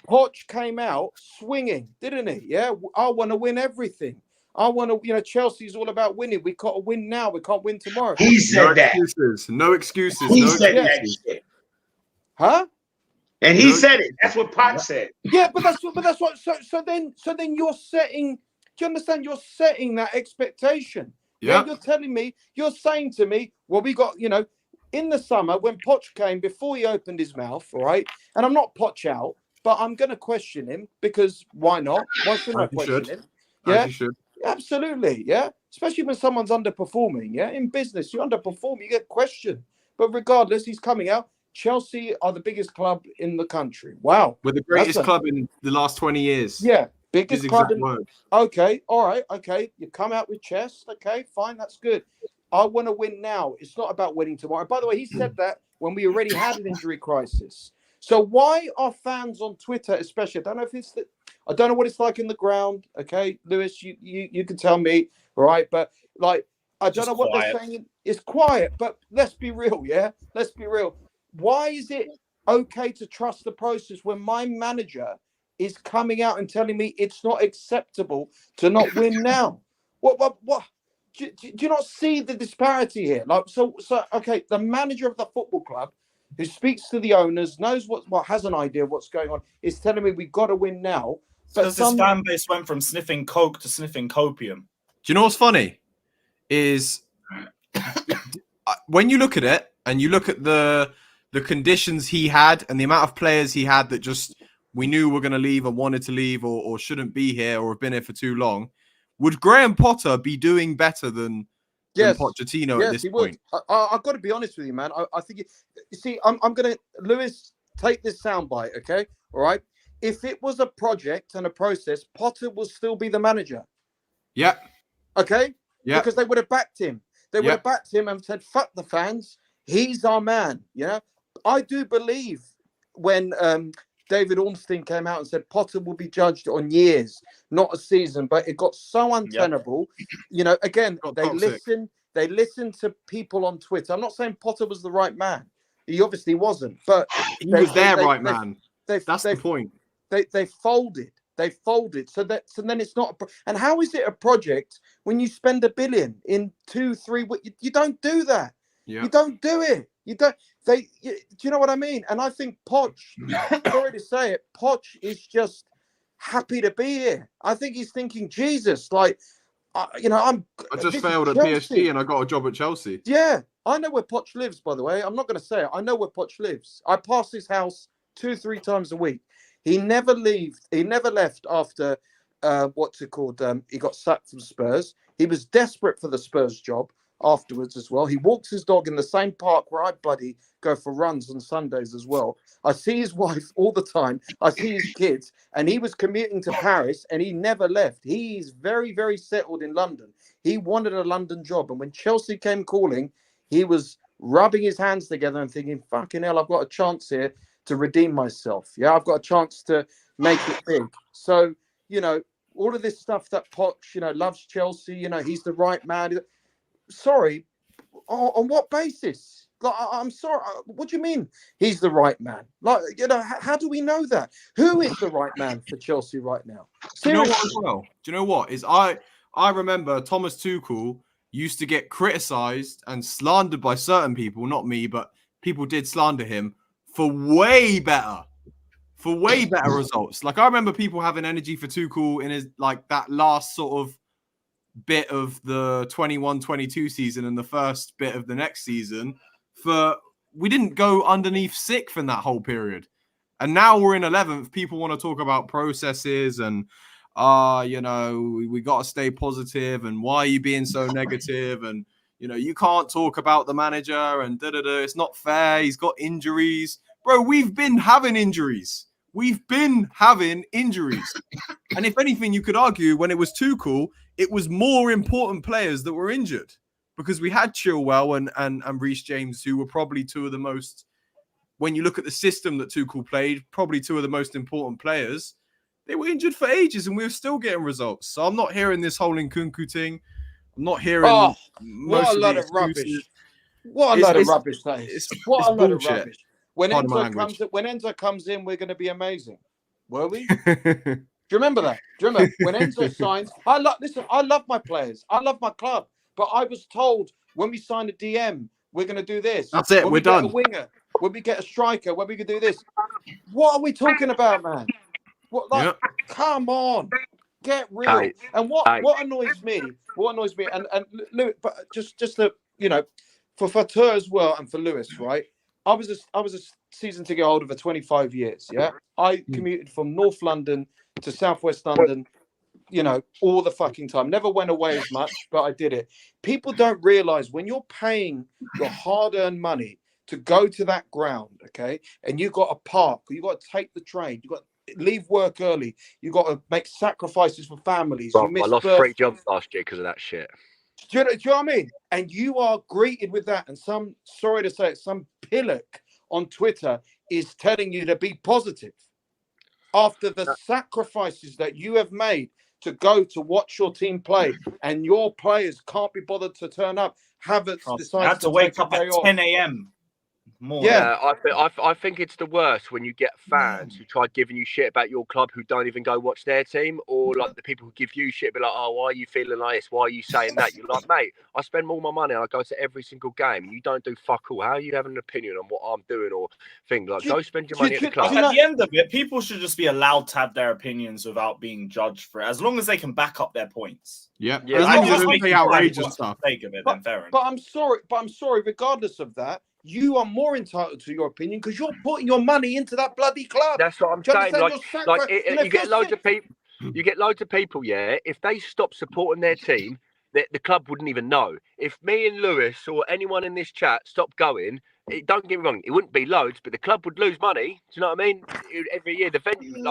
Poch came out swinging, didn't he? Yeah, I want to win everything. I want to, Chelsea's all about winning. We got to win now. We can't win tomorrow. He said that. No excuses. He said that shit. Huh? And he said it. That's what Pot said. Yeah, but that's what. So then you're setting. Do you understand? You're setting that expectation. Yeah. You're saying to me, well, we got, in the summer when Poch came, before he opened his mouth, all right. And I'm not Poch out, but I'm going to question him because why not? Why shouldn't I question him? Yeah. You should. Absolutely, yeah. Especially when someone's underperforming, yeah. In business, you underperform, you get questioned. But regardless, he's coming out. Chelsea are the biggest club in the country. Wow. We're the greatest club in the last 20 years. Yeah, biggest club. Okay, all right, okay. You come out with chest. Okay, fine, that's good. I want to win now. It's not about winning tomorrow. By the way, he said that when we already had an injury crisis. So why are fans on Twitter, especially? I don't know what it's like in the ground. Okay, Lewis, you can tell me, all right? But like, I don't know what they're saying. It's quiet, but let's be real, yeah. Let's be real. Why is it okay to trust the process when my manager is coming out and telling me it's not acceptable to not win now? What? Do you not see the disparity here? Like, so okay, the manager of the football club who speaks to the owners, knows what has an idea of what's going on, is telling me we've got to win now. Because this fan base went from sniffing coke to sniffing copium. Do you know what's funny? Is when you look at it and you look at the conditions he had and the amount of players he had that just we knew were going to leave or wanted to leave or shouldn't be here or have been here for too long, would Graham Potter be doing better than Pochettino at this point? I've got to be honest with you, man. I think you see, I'm going to, Lewis, take this soundbite, okay? All right. If it was a project and a process, Potter will still be the manager. Yeah. Okay? Yeah. Because they would have backed him. They would have backed him and said, fuck the fans. He's our man. Yeah. I do believe when David Ornstein came out and said Potter will be judged on years, not a season, but it got so untenable. Yep. Again, they listened to people on Twitter. I'm not saying Potter was the right man. He obviously wasn't, but he was their right man. That's the point. They folded. They folded. So then it's not. And how is it a project when you spend $1 billion in 2-3 weeks? You don't do that. Yeah. You don't do it. You don't. Do you know what I mean? And I think Poch, sorry to say it, Poch is just happy to be here. I think he's thinking, Jesus, like, I just failed at PSG and I got a job at Chelsea. Yeah, I know where Poch lives, by the way. I'm not going to say it. I know where Poch lives. I pass his house 2-3 times a week. He never left after he got sacked from Spurs. He was desperate for the Spurs job. afterwards as well. He walks his dog in the same park where I bloody go for runs on Sundays as well. I see his wife all the time. I see his kids, and he was commuting to Paris and he never left. He's very, very settled in London. He wanted a London job. And when Chelsea came calling, he was rubbing his hands together and thinking, fucking hell, I've got a chance here to redeem myself. Yeah, I've got a chance to make it big. So, you know, all of this stuff that Poch, you know, loves Chelsea, you know, he's the right man. Sorry, on what basis? Like, I'm sorry. What do you mean he's the right man? Like, you know, how do we know that? Who is the right man for Chelsea right now? Seriously. Do you know what as well? Do you know what is I remember Thomas Tuchel used to get criticised and slandered by certain people, not me, but people did slander him for way better results. Like I remember people having energy for Tuchel in his like that last sort of bit of the 21-22 season and the first bit of the next season. We didn't go underneath 6th in that whole period. And now we're in 11th. People want to talk about processes and you know, we got to stay positive and why are you being so negative? And, you know, you can't talk about the manager and da-da-da. It's not fair. He's got injuries. Bro, we've been having injuries. And if anything, you could argue when it was Tuchel, it was more important players that were injured because we had Chilwell and Reece James, who were probably two of the most, when you look at the system that Tuchel played, probably two of the most important players. They were injured for ages and we were still getting results. So I'm not hearing this whole Nkunku thing. I'm not hearing what a lot of rubbish. What a lot of rubbish that is. What a lot of rubbish. When Enzo comes in, we're going to be amazing. Were we? Do you remember that? Do you remember when Enzo signs? I love my players. I love my club. But I was told when we sign a DM, we're going to do this. That's it. We're done. A winger, when we get a striker, when we can do this. What are we talking about, man? What, like, come on, get real. And what annoys me, and Lewis, but just to, you know, for Fatur as well and for Lewis, right? I was a season ticket holder for 25 years. Yeah, I commuted from North London to Southwest London, you know, all the fucking time. Never went away as much, but I did it. People don't realize when you're paying your hard-earned money to go to that ground, okay, and you got to park, you got to take the train, you got to leave work early, you got to make sacrifices for families. Bro, I lost 3 jobs last year because of that shit. Do you know what I mean? And you are greeted with that, and some, sorry to say it, some pillock on Twitter is telling you to be positive after the sacrifices that you have made to go to watch your team play, and your players can't be bothered to turn up. Havertz decides to wake up at 10 a.m. Yeah, I think it's the worst when you get fans who try giving you shit about your club who don't even go watch their team, or like the people who give you shit, be like, oh, why are you feeling like this? Why are you saying that? You're like, mate, I spend all my money and I go to every single game, and you don't do fuck all. How are you having an opinion on what I'm doing or thing? Like, go spend your money at the club. At the end of it, people should just be allowed to have their opinions without being judged for it, as long as they can back up their points. Yeah, as long as they don't say outrageous stuff. But I'm sorry. Regardless of that, you are more entitled to your opinion because you're putting your money into that bloody club. That's what I'm saying. You get loads of people. You get loads of people. Yeah, if they stop supporting their team, the club wouldn't even know. If me and Lewis or anyone in this chat stopped going, don't get me wrong, it wouldn't be loads, but the club would lose money. Do you know what I mean? Every year, the venue,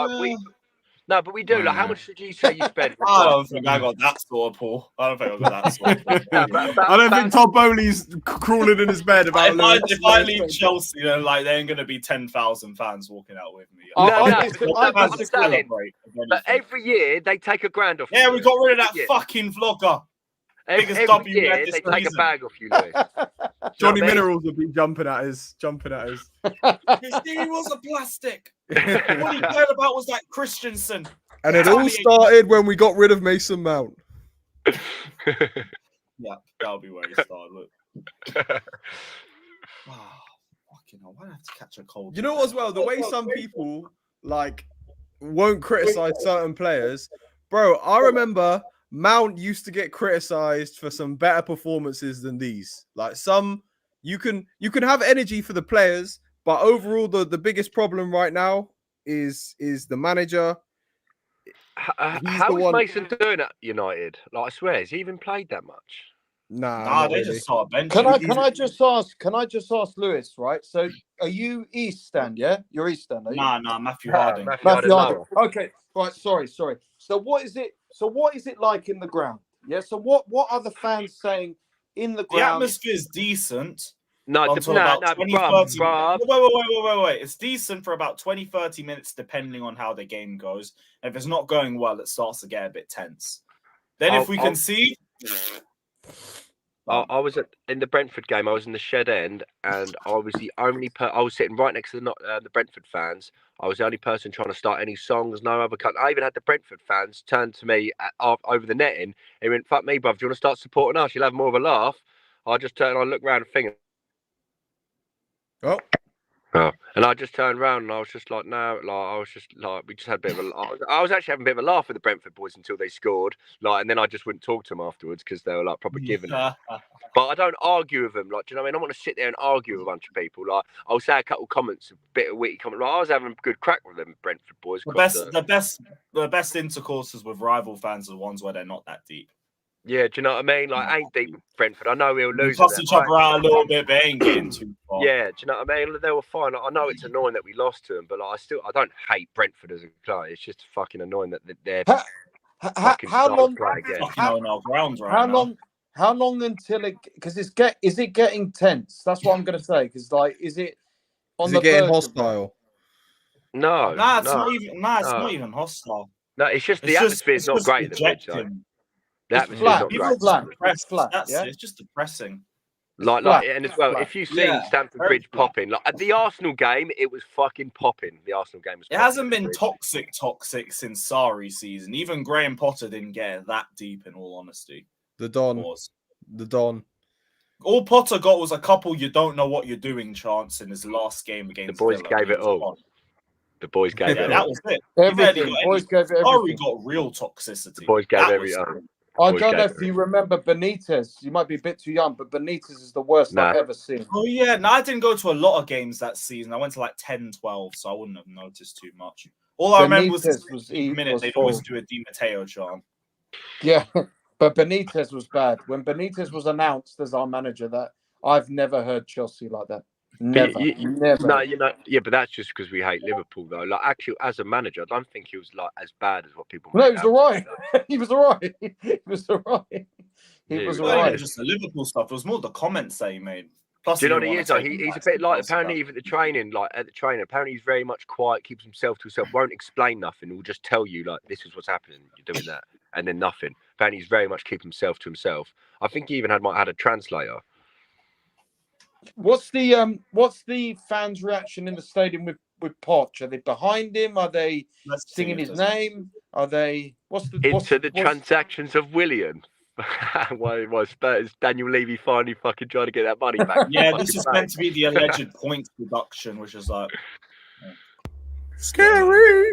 No, but we do. Like, how much did you say you spent? I don't think I got that sort of Paul. I don't think I got that sort of I don't think Todd Bowley's crawling in his bed about if I leave Chelsea, then like there ain't gonna be 10,000 fans walking out with me. But every year they take $1,000 off. Yeah, we got rid of that fucking vlogger. Every year they take a bag off you, Lewis. Johnny Minerals would be jumping at us. He was a plastic. What he cared about was that Christensen. And it all started when we got rid of Mason Mount. Yeah, that'll be where he started. Look. Fucking hell, why do I have to catch a cold? You know as well, the way some people like won't criticize certain players, bro. I remember Mount used to get criticized for some better performances than these. Like you can have energy for the players, but overall the biggest problem right now is the manager. How is Mason doing at United? Like, I swear, has he even played that much? Nah, they really. just start benching. Can I just ask Lewis, right? So are you East Stand, yeah? You're East Stand, are you? Nah, Matthew Harding. Matthew Harding. Okay, right, sorry. So what is it like in the ground? Yeah, so what are the fans saying in the The ground? atmosphere is decent. No, until about 20, 30 bruv. Wait. It's decent for about 20, 30 minutes, depending on how the game goes. And if it's not going well, it starts to get a bit tense. Then if we can see... I was in the Brentford game. I was in the shed end, and I was the only I was sitting right next to the Brentford fans. I was the only person trying to start any songs. No other cut. I even had the Brentford fans turn to me over the netting. He went, "Fuck me, bruv. Do you want to start supporting us? You'll have more of a laugh." I just turned. I looked round and thinking. Oh, and I just turned around and I was just like, no, like I was just like, we just had a bit of a. I was actually having a bit of a laugh with the Brentford boys until they scored, like, and then I just wouldn't talk to them afterwards because they were like proper giving it. But I don't argue with them, like, do you know what I mean? I want to sit there and argue with a bunch of people. Like, I'll say a couple comments, a bit of witty comment. Like, I was having a good crack with them Brentford boys. The best intercourses with rival fans are the ones where they're not that deep. Yeah, do you know what I mean? Like, I ain't deep with Brentford. I know we'll lose. Toss each other out a little bit, but ain't getting too far. Yeah, do you know what I mean? They were fine. I know it's annoying that we lost to them, but like, I don't hate Brentford as a club. It's just fucking annoying that they're how long? On our grounds right now. How long until it? Because is it getting tense? That's what I'm going to say. Because like, is it on the getting hostile? No, it's not even. It's not even hostile. No, it's just the atmosphere's not great at the pitch. It's flat. It's flat. It's just depressing. And as well, if you've seen Stamford Bridge popping, like at the Arsenal game, it was fucking popping. The Arsenal game was. It hasn't been toxic since Sarri's season. Even Graham Potter didn't get it that deep. In all honesty, the Don. All Potter got was a couple "you don't know what you're doing" chants in his last game against. The boys gave it all. The boys gave it all. That was it. Everything. Boys gave it everything. Sarri got real toxicity. The boys gave everything. I don't know if you remember Benitez. You might be a bit too young, but Benitez is the worst I've ever seen. Oh, yeah. No, I didn't go to a lot of games that season. I went to like 10, 12, so I wouldn't have noticed too much. All I remember was they'd always do a Di Matteo chant. Yeah, but Benitez was bad. When Benitez was announced as our manager, that I've never heard Chelsea like that. Never. No, but that's just because we hate Liverpool, though. Like, actually, as a manager, I don't think he was like as bad as what people. No, he was all right. He was all right. He was all right. He was all right. Just the Liverpool stuff. It was more the comments that he made. Plus, do you know what he is? Like, he's a bit like apparently even at the training, apparently he's very much quiet, keeps himself to himself, won't explain nothing, will just tell you like this is what's happening, you're doing that, and then nothing. Apparently he's very much keep himself to himself. I think he even might have had a translator. What's the fans' reaction in the stadium with Poch? Are they behind him? Are they singing his name? Are they the transactions of William? Why Spurs Daniel Levy finally fucking trying to get that money back? Yeah, this is meant to be the alleged points deduction, which is like scary.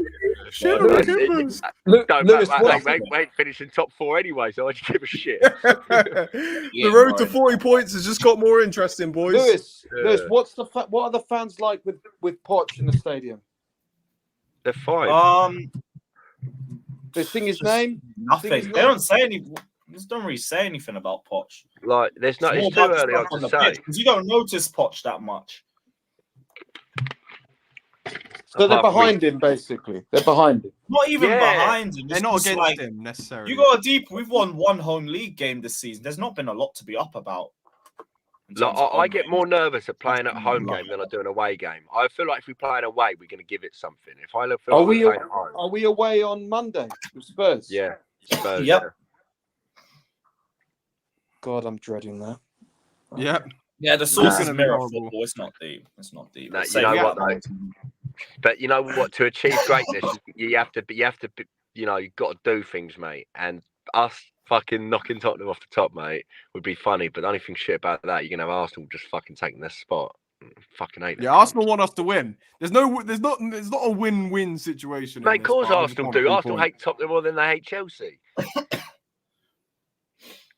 Wait, finishing top 4 anyway, so I just give a shit. The road to 40 points has just got more interesting, boys. Lewis, what are the fans like with Poch in the stadium? They're fine. They sing his name. Nothing. They don't say anything. Just don't really say anything about Poch. Like, there's no. It's too early to say because you don't notice Poch that much. So they're behind him, basically. They're behind him. Not even behind him. They're not against him necessarily. You got we've won one home league game this season. There's not been a lot to be up about. Like, I get more nervous at playing at a home game than I do an away game. I feel like if we play an away, we're going to give it something. If I look, are we away on Monday with Spurs? Yeah, Spurs. Yep. God, I'm dreading that. Yep. Yeah, the source is mirror football. It's not deep. It's not deep. No, you know what, though? But you know what? To achieve greatness, you have to. You know, you've got to do things, mate. And us fucking knocking Tottenham off the top, mate, would be funny. But the only thing shit about that, you're gonna have Arsenal just fucking taking their spot. Fucking hate that. Yeah, Arsenal want us to win. There's not a win-win situation. Mate, of course Arsenal do. Arsenal hate Tottenham more than they hate Chelsea.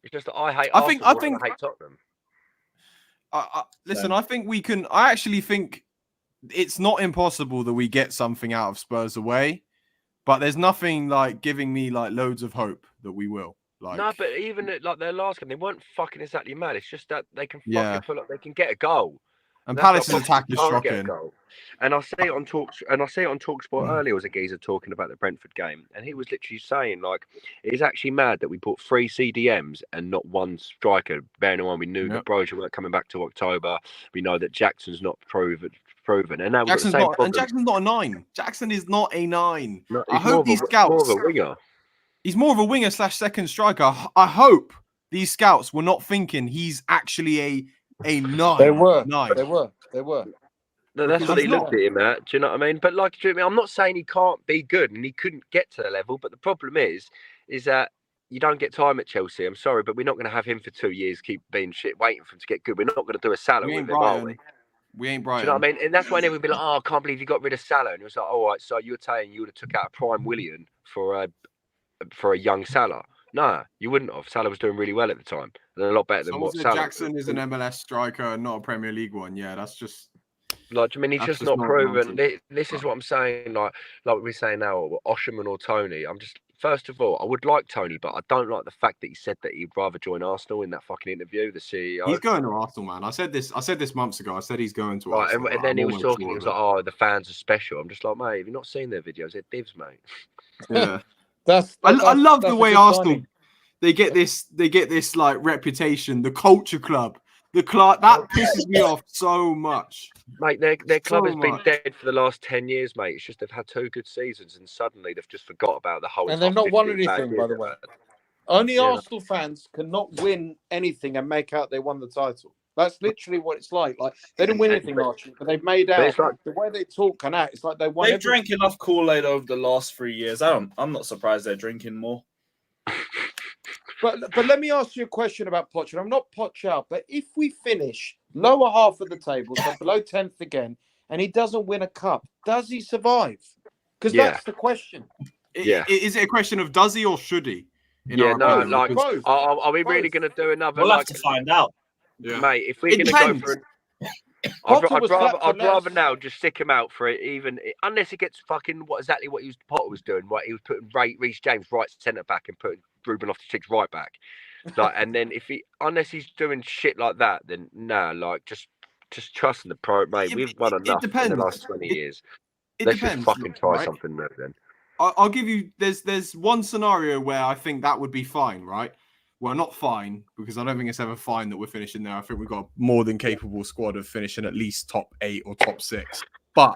It's just that I hate. I hate Tottenham. Listen, I think we can. I actually think it's not impossible that we get something out of Spurs away, but there's nothing like giving me like loads of hope that we will. Like, no, but even at, like their last game, they weren't fucking exactly mad. It's just that they can Yeah. fucking pull up. They can get a goal. and That's Palace's our problem. attack is They can't get a shocking. goal. And I see it on Talksport earlier. Was a geezer talking about the Brentford game, and he was literally saying like, it's actually mad that we bought 3 CDMs and not one striker. Bearing in mind we knew that Broja weren't coming back to October. We know that Jackson's not proven, and now we've got the same problem. And Jackson's not a 9. Jackson is not a 9. No, I hope these scouts. More of a winger. He's more of a winger / second striker. I hope these scouts were not thinking he's actually a 9. They were. Nine. They were. No, that's what He's he not. looked at him at. Do you know what I mean? But like, I'm not saying he can't be good and he couldn't get to the level. But the problem is that you don't get time at Chelsea. I'm sorry, but we're not going to have him for 2 years, keep being shit, waiting for him to get good. We're not going to do a Salah with him, are we? We ain't Do Brighton. you know what I mean? And that's why everyone would be like, oh, I can't believe you got rid of Salah. And it was like, all right, so you're saying you would have took out a prime Willian for a young Salah? No, you wouldn't have. Salah was doing really well at the time. And a lot better than what Salah Jackson is an MLS striker and not a Premier League one. Yeah, that's just... Like, I mean, he's just not proven. This is what I'm saying. Like we're saying now, Osherman or Tony. I'm just, first of all, I would like Tony, but I don't like the fact that he said that he'd rather join Arsenal in that fucking interview. The CEO. He's going to Arsenal, man. I said this months ago. I said he's going to Arsenal. And then he was talking. He was like, "Oh, the fans are special." I'm just like, mate, have you not seen their videos? They're divs, mate. Yeah, I love the way Arsenal. They get this like reputation, the culture club. That pisses me off so much. Mate, their club has been dead for the last 10 years, mate. It's just they've had 2 good seasons and suddenly they've just forgot about the whole. And they've not won anything, by the way. Only Arsenal fans cannot win anything and make out they won the title. That's literally what it's like. Like they didn't win anything last year, but they've made out the way they talk and act. It's like they won. They've drank enough Kool-Aid over the last 3 years. I'm not surprised they're drinking more. But let me ask you a question about Poch. And I'm not Poch out, but if we finish lower half of the table, so below 10th again, and he doesn't win a cup, does he survive? Because that's the question. Yeah. Is it a question of does he or should he? Yeah, no, like, are we really going to do another? We'll have to find out. Yeah. Mate, if we're going to go for I'd rather now just stick him out for it, even unless he gets fucking Potter was doing. What he was putting Reece James right centre back and putting Ruben Loftus-Cheek right back. Like, and then unless he's doing shit like that, then like just trust in the pro, mate. We've won enough in the last 20 years. Let's just fucking try something new then. I'll give you. There's one scenario where I think that would be fine, right? Well, not fine, because I don't think it's ever fine that we're finishing there. I think we've got a more than capable squad of finishing at least top 8 or top 6. But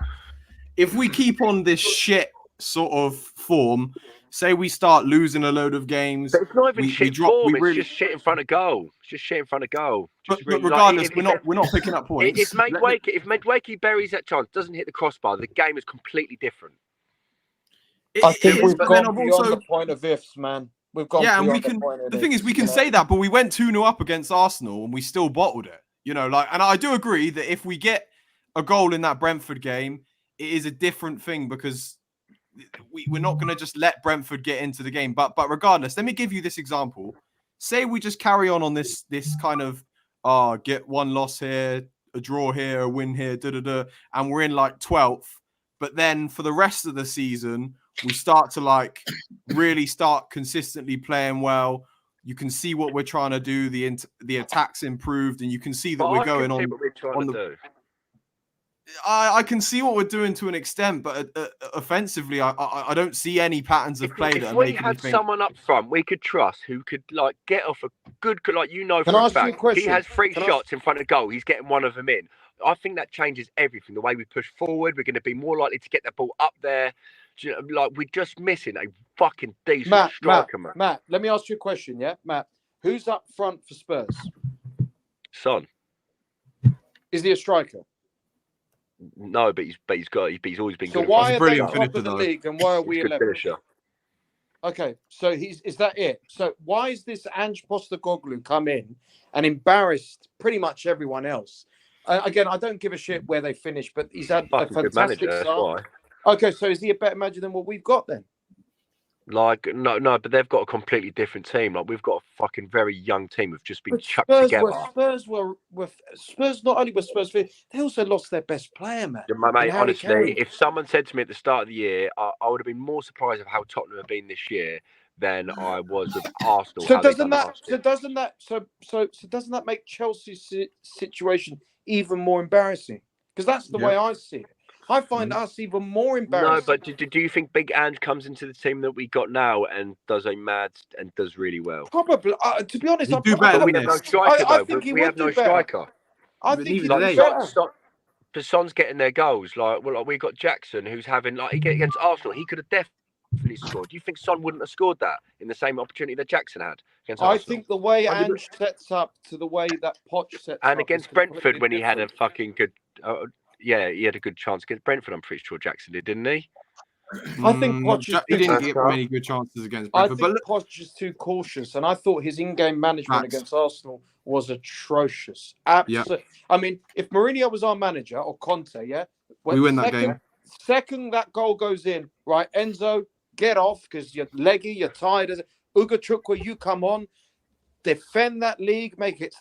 if we keep on this shit sort of form, say we start losing a load of games. But it's not even shit form, it's just shit in front of goal. It's just shit in front of goal. But regardless, we're not picking up points. If Madueke buries that chance, doesn't hit the crossbar, the game is completely different. I think we've gone beyond the point of ifs, man. We've gone and we can. The thing is, we can say that, but we went 2-0 up against Arsenal and we still bottled it. You know, like, and I do agree that if we get a goal in that Brentford game, it is a different thing because we're not going to just let Brentford get into the game. But regardless, let me give you this example. Say we just carry on this kind of get one loss here, a draw here, a win here, and we're in like 12th. But then for the rest of the season, we start to like really start consistently playing well. You can see what we're trying to do. The attack's improved, and you can see that we're going on. I can see what we're doing to an extent, but offensively, I don't see any patterns of play that are making me think. If we had someone up front we could trust who could like get off a good, like for a fact, he has 3 shots in front of goal. He's getting one of them in. I think that changes everything. The way we push forward, we're going to be more likely to get the ball up there. Like we're just missing a fucking decent striker, man. Matt, let me ask you a question, yeah, Matt. Who's up front for Spurs? Son. Is he a striker? No, but he's always been. So good. why are they top of the league and why are we 11th? Okay, so is that it? So why is this Ange Postecoglou come in and embarrassed pretty much everyone else? Again, I don't give a shit where they finish, but he's had a fantastic start. Okay, so is he a better manager than what we've got then? Like, no, but they've got a completely different team. Like, we've got a fucking very young team who've just been chucked together. Spurs not only were Spurs, they also lost their best player, man. Yeah, mate, honestly, if someone said to me at the start of the year, I would have been more surprised of how Tottenham have been this year than I was with Arsenal. So how they doesn't done that? last So year. doesn't that? So doesn't that make Chelsea's situation even more embarrassing? Because that's the way I see it. I find us even more embarrassing. No, but do you think Big Ange comes into the team that we got now and does really well? Probably. To be honest, He'd do better But we than have no this. striker I though. think he We would have no do better. striker. I But think he'd neither do do they. better. But Son's getting their goals. Like we got Jackson, who's having against Arsenal. He could have definitely scored. Do you think Son wouldn't have scored that in the same opportunity that Jackson had against I Arsenal? think the way Ange sets up to the way that Poch sets up, And against Brentford, when he had a different. fucking good, he had a good chance against Brentford. I'm pretty sure Jackson did, didn't he? I think Poch is he too. didn't get many good chances against I Brentford. think Poch is too cautious, and I thought his in-game management against Arsenal was atrocious. Absolutely. I mean, if Mourinho was our manager or Conte, we win that game. Second that goal goes in, right? Enzo, get off because you're leggy, you're tired. Uga Chukwu, you come on. Defend that lead, make it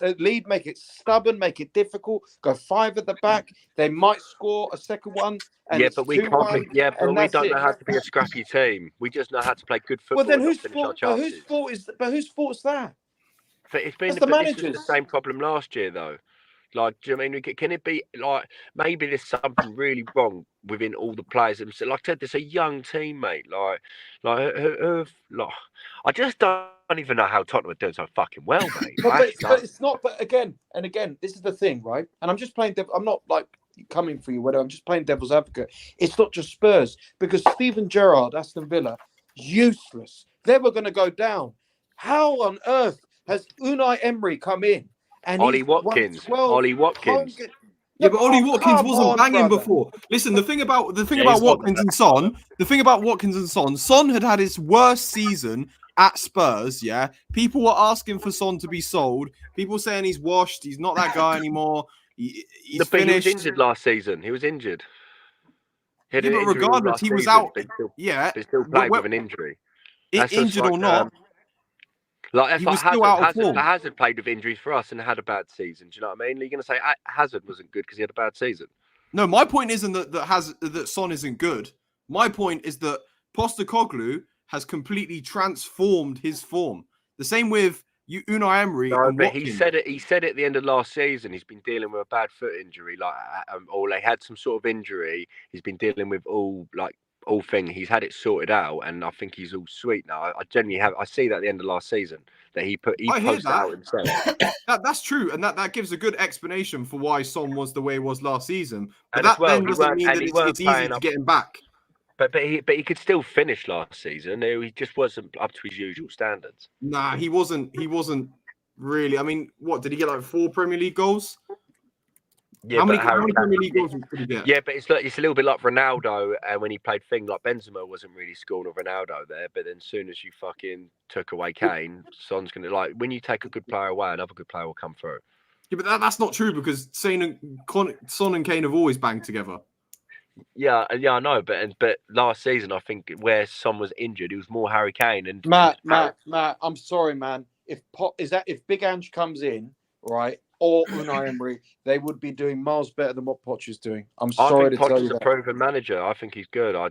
stubborn, make it difficult. Go 5 at the back. They might score a second one. And but we can't. But we don't know how to be a scrappy team. We just know how to play good football. Well, then and finish our chances. whose fault is that? But it's been the this managers. was the same problem last year, though. Like, do you know what I mean? Can it be like maybe there's something really wrong within all the players themselves? Like I said, there's a young team, mate. I just don't even know how Tottenham are doing so fucking well, mate. but it's not. But again, this is the thing, right? And I'm just playing. I'm not like coming for you, whatever. I'm just playing devil's advocate. It's not just Spurs because Steven Gerrard, Aston Villa, useless. They were going to go down. How on earth has Unai Emery come in? And Ollie Watkins. Yeah, but Ollie Watkins wasn't banging before. Listen, the thing about Watkins and Son, Son had his worst season at Spurs. Yeah, people were asking for Son to be sold. People saying he's washed. He's not that guy anymore. He's finished. He was injured last season. He was injured. But regardless, he was out. But still playing with an injury. Injured or not. Like he was still out of form. Hazard played with injuries for us and had a bad season. Do you know what I mean? You're going to say Hazard wasn't good because he had a bad season. No, my point isn't that Son isn't good. My point is that Postecoglou has completely transformed his form. The same with Unai Emery. No, and but Watkins. he said at the end of last season he's been dealing with a bad foot injury, or they had some sort of injury. He's been dealing with all thing. He's had it sorted out, and I think he's all sweet now. I genuinely I see that at the end of last season that he posted out himself. That's true, and that gives a good explanation for why Son was the way he was last season. But And that then doesn't mean that it's easy to get him back. But he could still finish last season. He just wasn't up to his usual standards. Nah, he wasn't really. I mean, what did he get? Like 4 Premier League goals? Yeah, how many Premier League goals did he get? Yeah, but it's a little bit like Ronaldo, and when he played like Benzema wasn't really scoring with Ronaldo there. But then, as soon as you fucking took away Kane, Son's gonna when you take a good player away, another good player will come through. Yeah, but that's not true because Son and Kane have always banged together. Yeah, I know, but last season I think where Son was injured, it was more Harry Kane and Matt. I'm sorry, man. If Big Ange comes in, right? Or Unai Emery, they would be doing miles better than what Poch is doing. I'm sorry to tell you that. I think Poch is a proven manager. I think he's good. I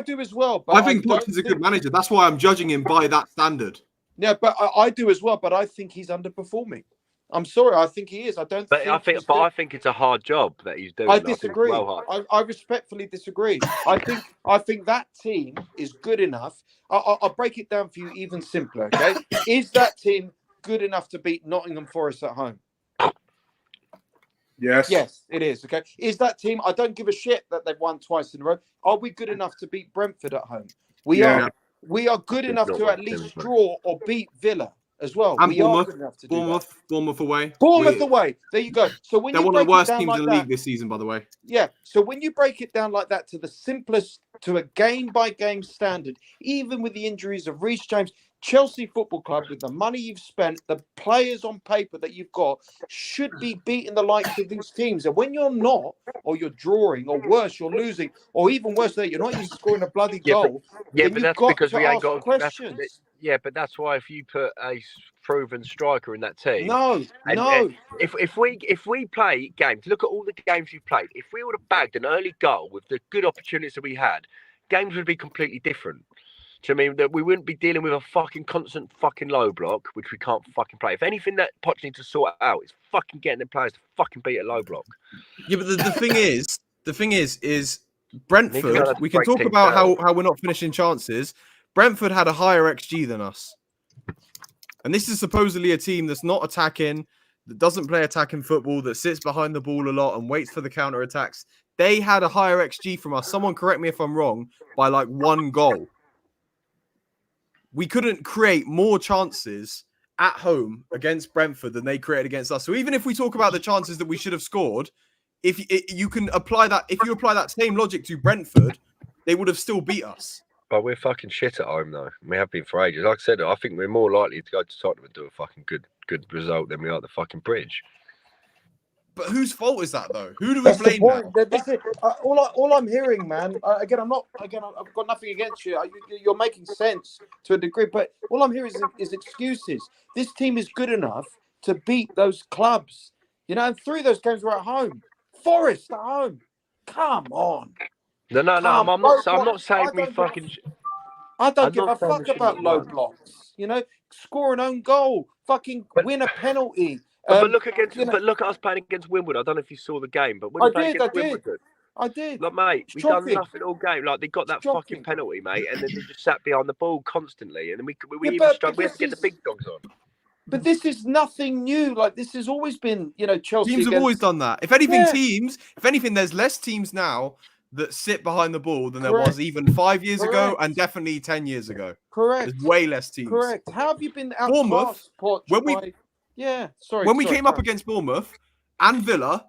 do as well. But I think Poch is a good manager. That's why I'm judging him by that standard. Yeah, but I do as well. But I think he's underperforming. I'm sorry. I think he is. I think it's a hard job that he's doing. I disagree. I respectfully disagree. I think that team is good enough. I'll break it down for you even simpler. Okay, is that team good enough to beat Nottingham Forest at home? Yes, it is. Okay, is that team? I don't give a shit that they've won twice in a row. Are we good enough to beat Brentford at home? We are. We are good enough to at least draw or beat Villa as well. And we Bournemouth, are good enough to do that. Bournemouth away. Bournemouth away. There you go. So when they're you one of the worst teams like in the league this season, by the way. Yeah. So when you break it down like that to the simplest, to a game-by-game standard, even with the injuries of Reece James, Chelsea Football Club, with the money you've spent, the players on paper that you've got, should be beating the likes of these teams. And when you're not, or you're drawing, or worse, you're losing, or even worse, you're not even scoring a bloody goal. But that's because we ain't got questions. But that's why if you put a proven striker in that team, if we play games, look at all the games we've played. If we would have bagged an early goal with the good opportunities that we had, games would be completely different. Do you know what I mean that we wouldn't be dealing with a fucking constant fucking low block, which we can't fucking play? If anything that Poch needs to sort out is fucking getting the players to fucking beat a low block. Yeah, but the thing is Brentford. We can talk teams about down. how we're not finishing chances. Brentford had a higher XG than us, and this is supposedly a team that's not attacking, that doesn't play attacking football, that sits behind the ball a lot and waits for the counter attacks. They had a higher XG from us. Someone correct me if I'm wrong, by like 1 goal. We couldn't create more chances at home against Brentford than they created against us. So even if we talk about the chances that we should have scored, if you can apply that, if you apply that same logic to Brentford, they would have still beat us. But we're fucking shit at home though. We have been for ages. Like I said, I think we're more likely to go to Tottenham and do a fucking good result than we are at the fucking Bridge. But whose fault is that though? Who do we blame now? All I'm hearing, man. I've got nothing against you. You're making sense to a degree, but all I'm hearing is excuses. This team is good enough to beat those clubs, you know. And 3 of those games were at home. Forest at home. Come on. No. I'm not saying we fucking. I don't give a fuck about low blocks. You know, score an own goal, fucking win a penalty. But look at us playing against Wimbledon. I don't know if you saw the game, but when we played against Wimbledon, I did. Like, mate, we done nothing all game. Like, they got that fucking penalty, mate, and then they just sat behind the ball constantly, and then we even struggled. We had to get the big dogs on. But this is nothing new. Like, this has always been, you know, Chelsea. Teams have always done that. If anything, there's less teams now that sit behind the ball than there was even 5 years ago and definitely 10 years ago. Correct. There's way less teams. Correct. How have you been Bournemouth, when we came up against Bournemouth and Villa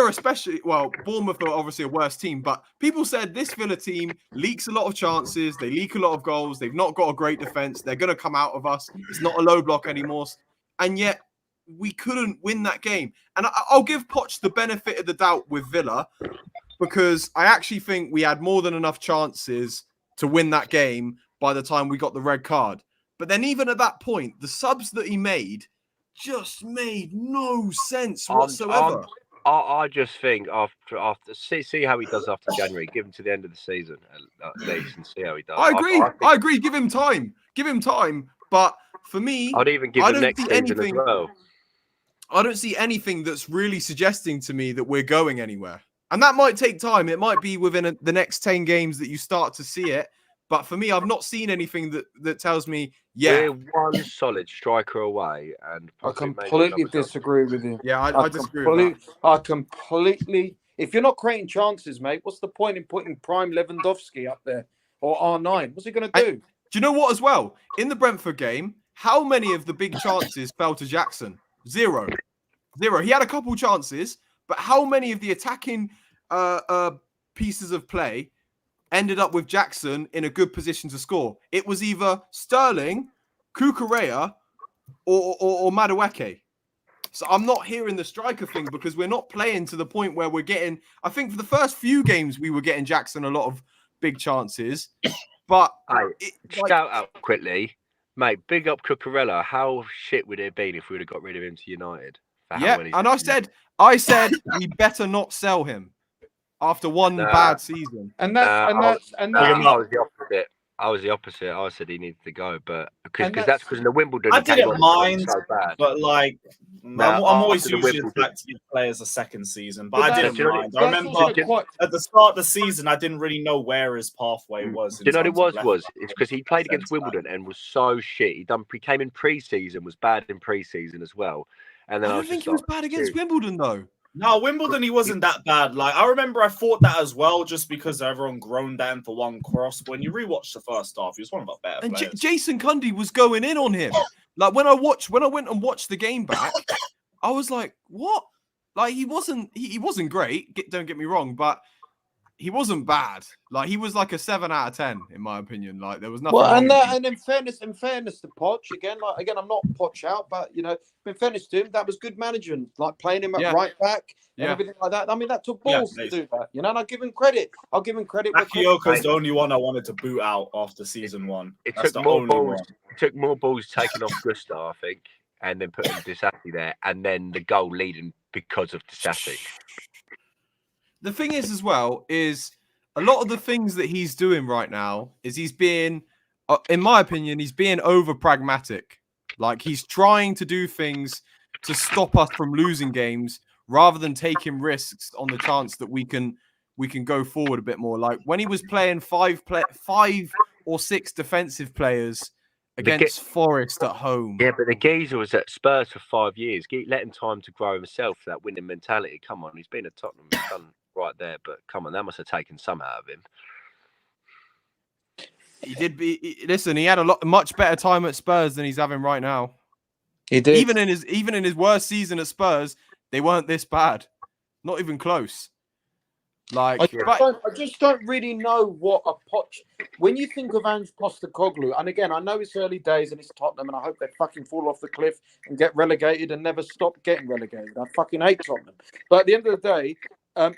especially, well, Bournemouth are obviously a worse team, but people said this Villa team leaks a lot of chances, they leak a lot of goals, they've not got a great defense, they're going to come out of us, it's not a low block anymore, and yet we couldn't win that game. And I'll give Poch the benefit of the doubt with Villa, because I actually think we had more than enough chances to win that game by the time we got the red card. But then even at that point, the subs that he made just made no sense whatsoever. I just think after see how he does after January. Give him to the end of the season at least and see how he does. I agree. Give him time. But for me, I'd even give him next season as well. I don't see anything that's really suggesting to me that we're going anywhere. And that might take time. It might be within the next 10 games that you start to see it. But for me, I've not seen anything that tells me, we're one solid striker away. And I completely disagree with you. Yeah, I disagree with that. I completely... If you're not creating chances, mate, what's the point in putting prime Lewandowski up there or R9? What's he going to do? Do you know what as well? In the Brentford game, how many of the big chances fell to Jackson? Zero. He had a couple chances, but how many of the attacking pieces of play ended up with Jackson in a good position to score? It was either Sterling, Cucurella, or Madueke. So I'm not hearing the striker thing because we're not playing to the point where we're getting... I think for the first few games, we were getting Jackson a lot of big chances. But... shout out quickly. Mate, big up Cucurella. How shit would it have been if we would have got rid of him to United? Yeah, and I said we better not sell him after one bad season. I was the opposite. I said he needed to go, but because in the Wimbledon. I didn't mind, so bad. But like, I'm always usually attacked to players a second season, but I didn't mind. I remember at the start of the season, I didn't really know where his pathway was. Do you know what it was? It's because he played against Wimbledon and was so shit. He came in pre-season, was bad in pre-season as well. And then I don't think he was bad against Wimbledon though. No, Wimbledon, he wasn't that bad. Like, I remember I thought that as well, just because everyone groaned at him for one cross. When you rewatch the first half, he was one of our better players. Jason Cundy was going in on him. Like, when I went and watched the game back, I was like, what? Like, he wasn't great, don't get me wrong, but he wasn't bad. Like, he was like a 7 out of 10, in my opinion. Like, there was nothing. Well, and in fairness to Poch, again, I'm not Poch out, but you know, in fairness to him, that was good management. Like playing him at right back and everything like that. I mean, that took balls to do that. You know, and I'll give him credit. Bakioka's the only one I wanted to boot out after season 1. It took more balls taken off Gustav, I think, and then putting Disassi there, and then the goal leading because of Disassi. The thing is, as well, is a lot of the things that he's doing right now is he's being in my opinion, he's being over pragmatic. Like he's trying to do things to stop us from losing games rather than taking risks on the chance that we can go forward a bit more. Like when he was playing 5 or 6 defensive players against Forest at home. Yeah, but the geezer was at Spurs for 5 years. Let him time to grow himself for that winning mentality. Come on, he's been at Tottenham. He's done right there, but come on, that must have taken some out of him. He did be. Listen, he had much better time at Spurs than he's having right now. He did. Even in his worst season at Spurs, they weren't this bad. Not even close. Like I just don't really know what a when you think of Ange Postecoglou, and again, I know it's early days and it's Tottenham, and I hope they fucking fall off the cliff and get relegated and never stop getting relegated. I fucking hate Tottenham. But at the end of the day,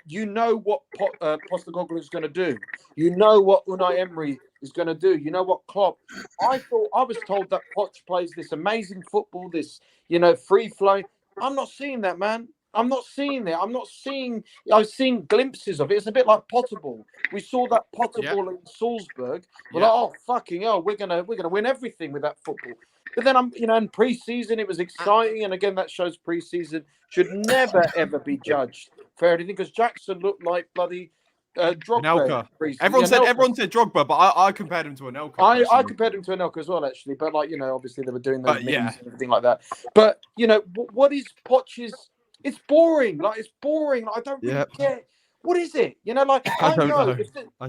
you know what Postecoglou is going to do. You know what Unai Emery is going to do. You know what Klopp. I was told that Poch plays this amazing football, this free flow. I'm not seeing that, man. I'm not seeing it. I've seen glimpses of it. It's a bit like Potterball. We saw that Potterball in Salzburg. We're like, oh fucking hell, we're gonna win everything with that football. But then in pre-season it was exciting, and again that shows pre-season should never ever be judged for anything because Jackson looked like bloody Drogba. Everyone said Drogba, but I compared him to Anelka. I compared him to Anelka as well, actually. But obviously they were doing those memes and everything like that. But what is Poch's? It's boring. It's boring. I don't really get. What is it? I know.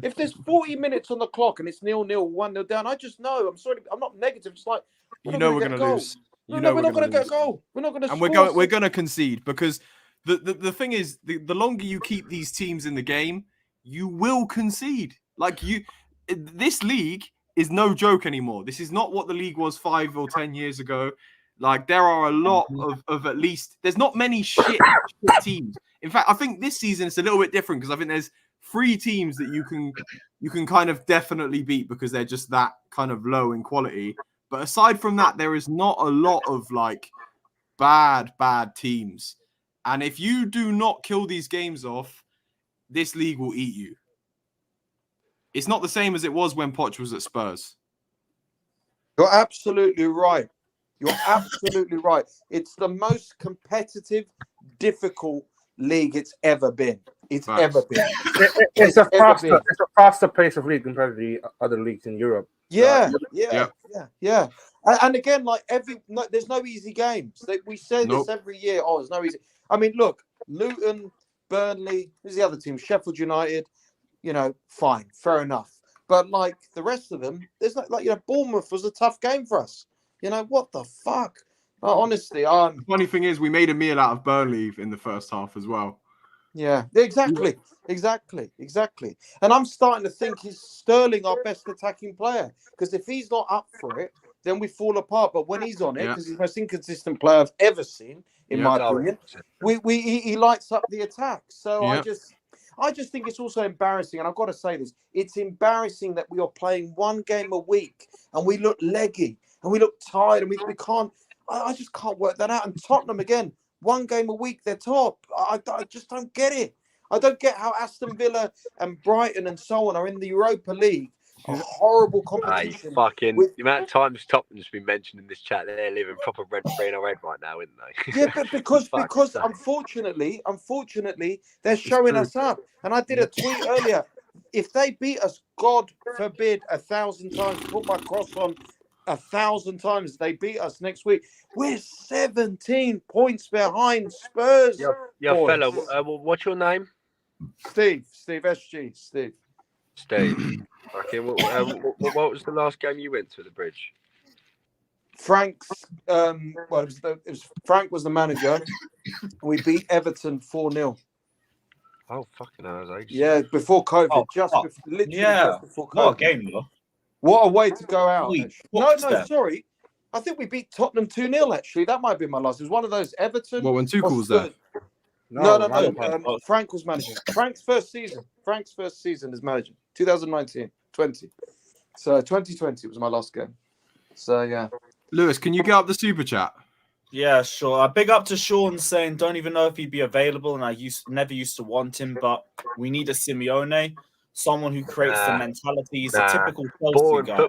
If there's 40 minutes on the clock and it's 0-0, 1-0 down, I just know. I'm sorry. I'm not negative. It's like we're going to lose. We're not going to get a goal. We're not going to. And we're going to concede because the thing is, the longer you keep these teams in the game, you will concede. This league is no joke anymore. This is not what the league was 5 or 10 years ago. There are a lot of at least. There's not many shit teams. In fact, I think this season it's a little bit different because I think there's 3 teams that you can kind of definitely beat because they're just that kind of low in quality. But aside from that, there is not a lot of bad teams. And if you do not kill these games off, this league will eat you. It's not the same as it was when Poch was at Spurs. You're absolutely right. You're absolutely right. It's the most competitive, difficult league it's ever been. It's a faster pace of league compared to the other leagues in Europe. Yeah. And again, there's no easy games. We say this every year. Oh, there's no easy. I mean, look, Luton, Burnley. Who's the other team? Sheffield United. Fine, fair enough. But the rest of them, there's Bournemouth was a tough game for us. What the fuck? Honestly, funny thing is, we made a meal out of Burnley in the first half as well. Yeah, exactly. And I'm starting to think he's Sterling our best attacking player because if he's not up for it, then we fall apart. But when he's on it, because he's the most inconsistent player I've ever seen, in my opinion, he lights up the attack. So I just think it's also embarrassing, and I've got to say this: it's embarrassing that we are playing one game a week and we look leggy. And we look tired, and we can't. I just can't work that out. And Tottenham again, one game a week, they're top. I just don't get it. I don't get how Aston Villa and Brighton and so on are in the Europa League. A horrible competition. The amount of times Tottenham's been mentioned in this chat, they're living proper rent-free in our head right now, isn't they? Yeah, but because unfortunately, they're showing us up. And I did a tweet earlier. If they beat us, God forbid, 1,000 times, put my cross on. 1,000 times they beat us next week. We're 17 points behind Spurs. Your fellow, what's your name? Steve SG. Steve. Okay, what was the last game you went to the Bridge? Frank's. Frank was the manager. We beat Everton 4-0. Oh fucking hell! Yeah, before COVID, just before COVID. What a game, though. What a way to go out. Sorry. I think we beat Tottenham 2-0, actually. That might be my last. It was one of those Everton. Well, when Tuchel was there? No. Frank was manager. Frank's first season as manager. 2019-20. So 2020 was my last game. So, yeah. Lewis, can you get up the super chat? Yeah, sure. Big up to Sean saying, don't even know if he'd be available, and I never used to want him, but we need a Simeone. Someone who creates the mentality. He's a typical Chelsea guy.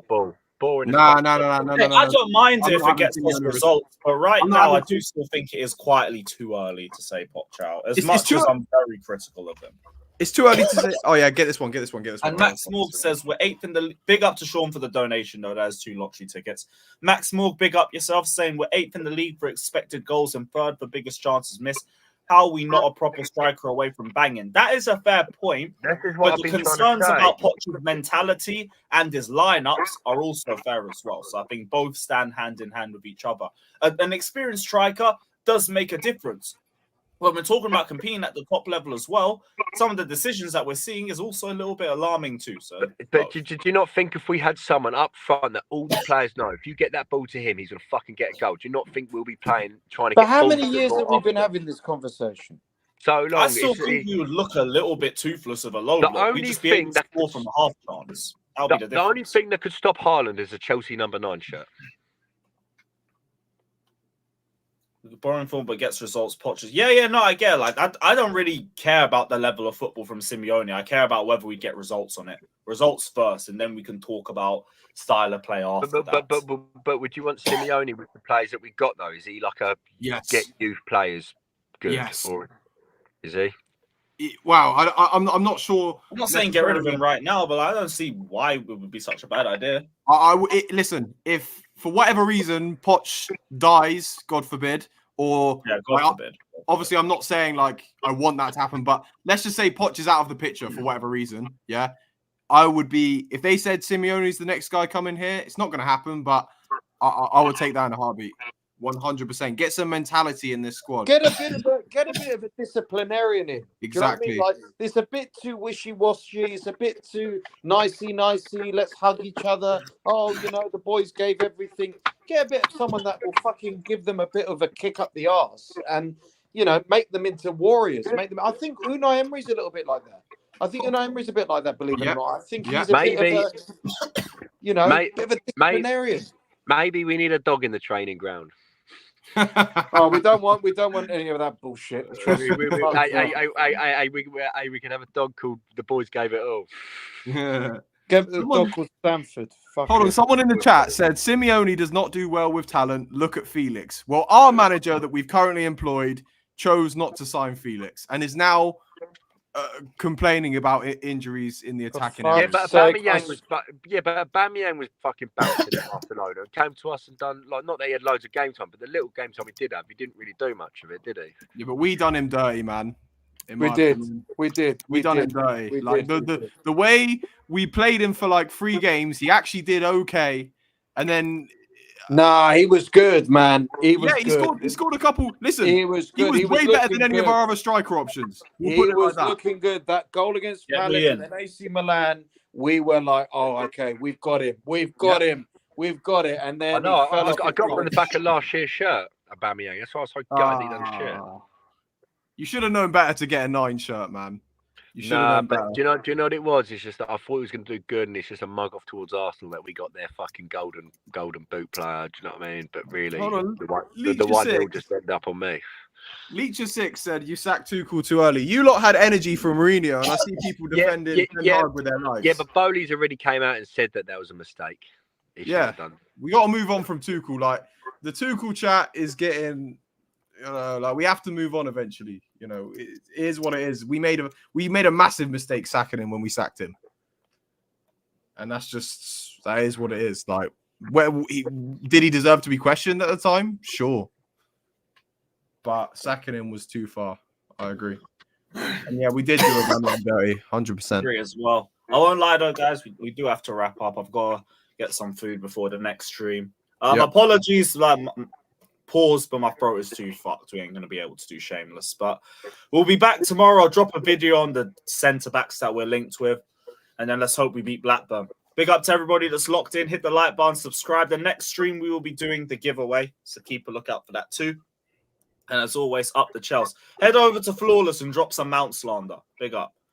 boring. No. I don't mind it if it gets us results, but right now I do still think it is quietly too early to say Poch out. As much as I'm very critical of him. It's too early to say. Oh yeah, get this one. And Max Morg says we're 8th in the. Big up to Sean for the donation though. There's 2 lottery tickets. Max Morg, big up yourself, saying we're 8th in the league for expected goals and 3rd for biggest chances missed. How are we not a proper striker away from banging? That is a fair point. But the concerns about Poch's mentality and his lineups are also fair as well. So I think both stand hand in hand with each other. An experienced striker does make a difference. When we're talking about competing at the top level as well, some of the decisions that we're seeing is also a little bit alarming too. So, but do you not think if we had someone up front that all the players know, if you get that ball to him, he's going to fucking get a goal? Do you not think we'll be trying to But get? how many years have we been having this conversation? So long. I still think we would look a little bit toothless of a low block. We'd just be able to score from a half chance. The only thing that could stop Haaland is a Chelsea number 9 shirt. Borrowing form but gets results. Poch is I get it. Like I don't really care about the level of football from Simeone. I care about whether we get results on it. Results first, and then we can talk about style of play after that. But would you want Simeone with the players that we got though? Is he like a get youth players good? Yes. Or is he? Wow, I'm not sure. I'm not saying get rid of him right now, but I don't see why it would be such a bad idea. Listen, if for whatever reason Poch dies, God forbid, or God forbid. Obviously, I'm not saying like I want that to happen, but let's just say Poch is out of the picture for whatever reason. Yeah, I would be if they said Simeone's the next guy coming here. It's not going to happen, but I would take that in a heartbeat. 100%. Get some mentality in this squad. Get a bit of a disciplinarian in. Exactly. You know what I mean? Like, it's a bit too wishy-washy. It's a bit too nicey. Let's hug each other. Oh, the boys gave everything. Get a bit of someone that will fucking give them a bit of a kick up the arse and, make them into warriors. I think Unai Emery's a little bit like that. Believe it or not. I think he's a bit of a, bit of a disciplinarian. Maybe we need a dog in the training ground. We don't want any of that bullshit. We can have a dog called the boys gave it all. Get the dog called Stanford. Hold on, someone in the chat said Simeone does not do well with talent. Look at Felix. Well, our manager that we've currently employed chose not to sign Felix and is now complaining about injuries in the attacking area. But Aubameyang was fucking bouncing at Barcelona. Came to us and done not that he had loads of game time, but the little game time he did have, he didn't really do much of it, did he? Yeah, but we done him dirty, man. We did. We done him dirty. The way we played him for like 3 games, he actually did okay, and then. Nah, he was good, man. He scored a couple. Listen, he was good. He was way better than any of our other striker options. He was looking good. That goal against Palace and then AC Milan, we were like, oh, okay, we've got him. We've got it. And then I got him in the back of last year's shirt, Aubameyang. That's why I was so gutted he done shit. You should have known better to get a 9 shirt, man. Do you know what it was? It's just that I thought he was going to do good, and it's just a mug off towards Arsenal that we got their fucking golden boot player. Do you know what I mean? But really, the one will just end up on me. Leecher6 said you sacked Tuchel too early. You lot had energy from Mourinho, and I see people defending hard with their lives. Yeah, but Bowley's already came out and said that was a mistake. We got to move on from Tuchel. Like the Tuchel chat is getting. We have to move on eventually. It is what it is. We made a massive mistake sacking him when we sacked him, and that is what it is. Like, did he deserve to be questioned at the time? Sure, but sacking him was too far. I agree. And we did do a man dirty, 100%. Agree as well. I won't lie though, guys. We do have to wrap up. I've got to get some food before the next stream. Apologies, pause, but my throat is too fucked. We ain't going to be able to do Shameless. But we'll be back tomorrow. I'll drop a video on the centre-backs that we're linked with. And then let's hope we beat Blackburn. Big up to everybody that's locked in. Hit the like button, subscribe. The next stream, we will be doing the giveaway. So keep a lookout for that too. And as always, up the Chels. Head over to Flawless and drop some Mount slander. Big up.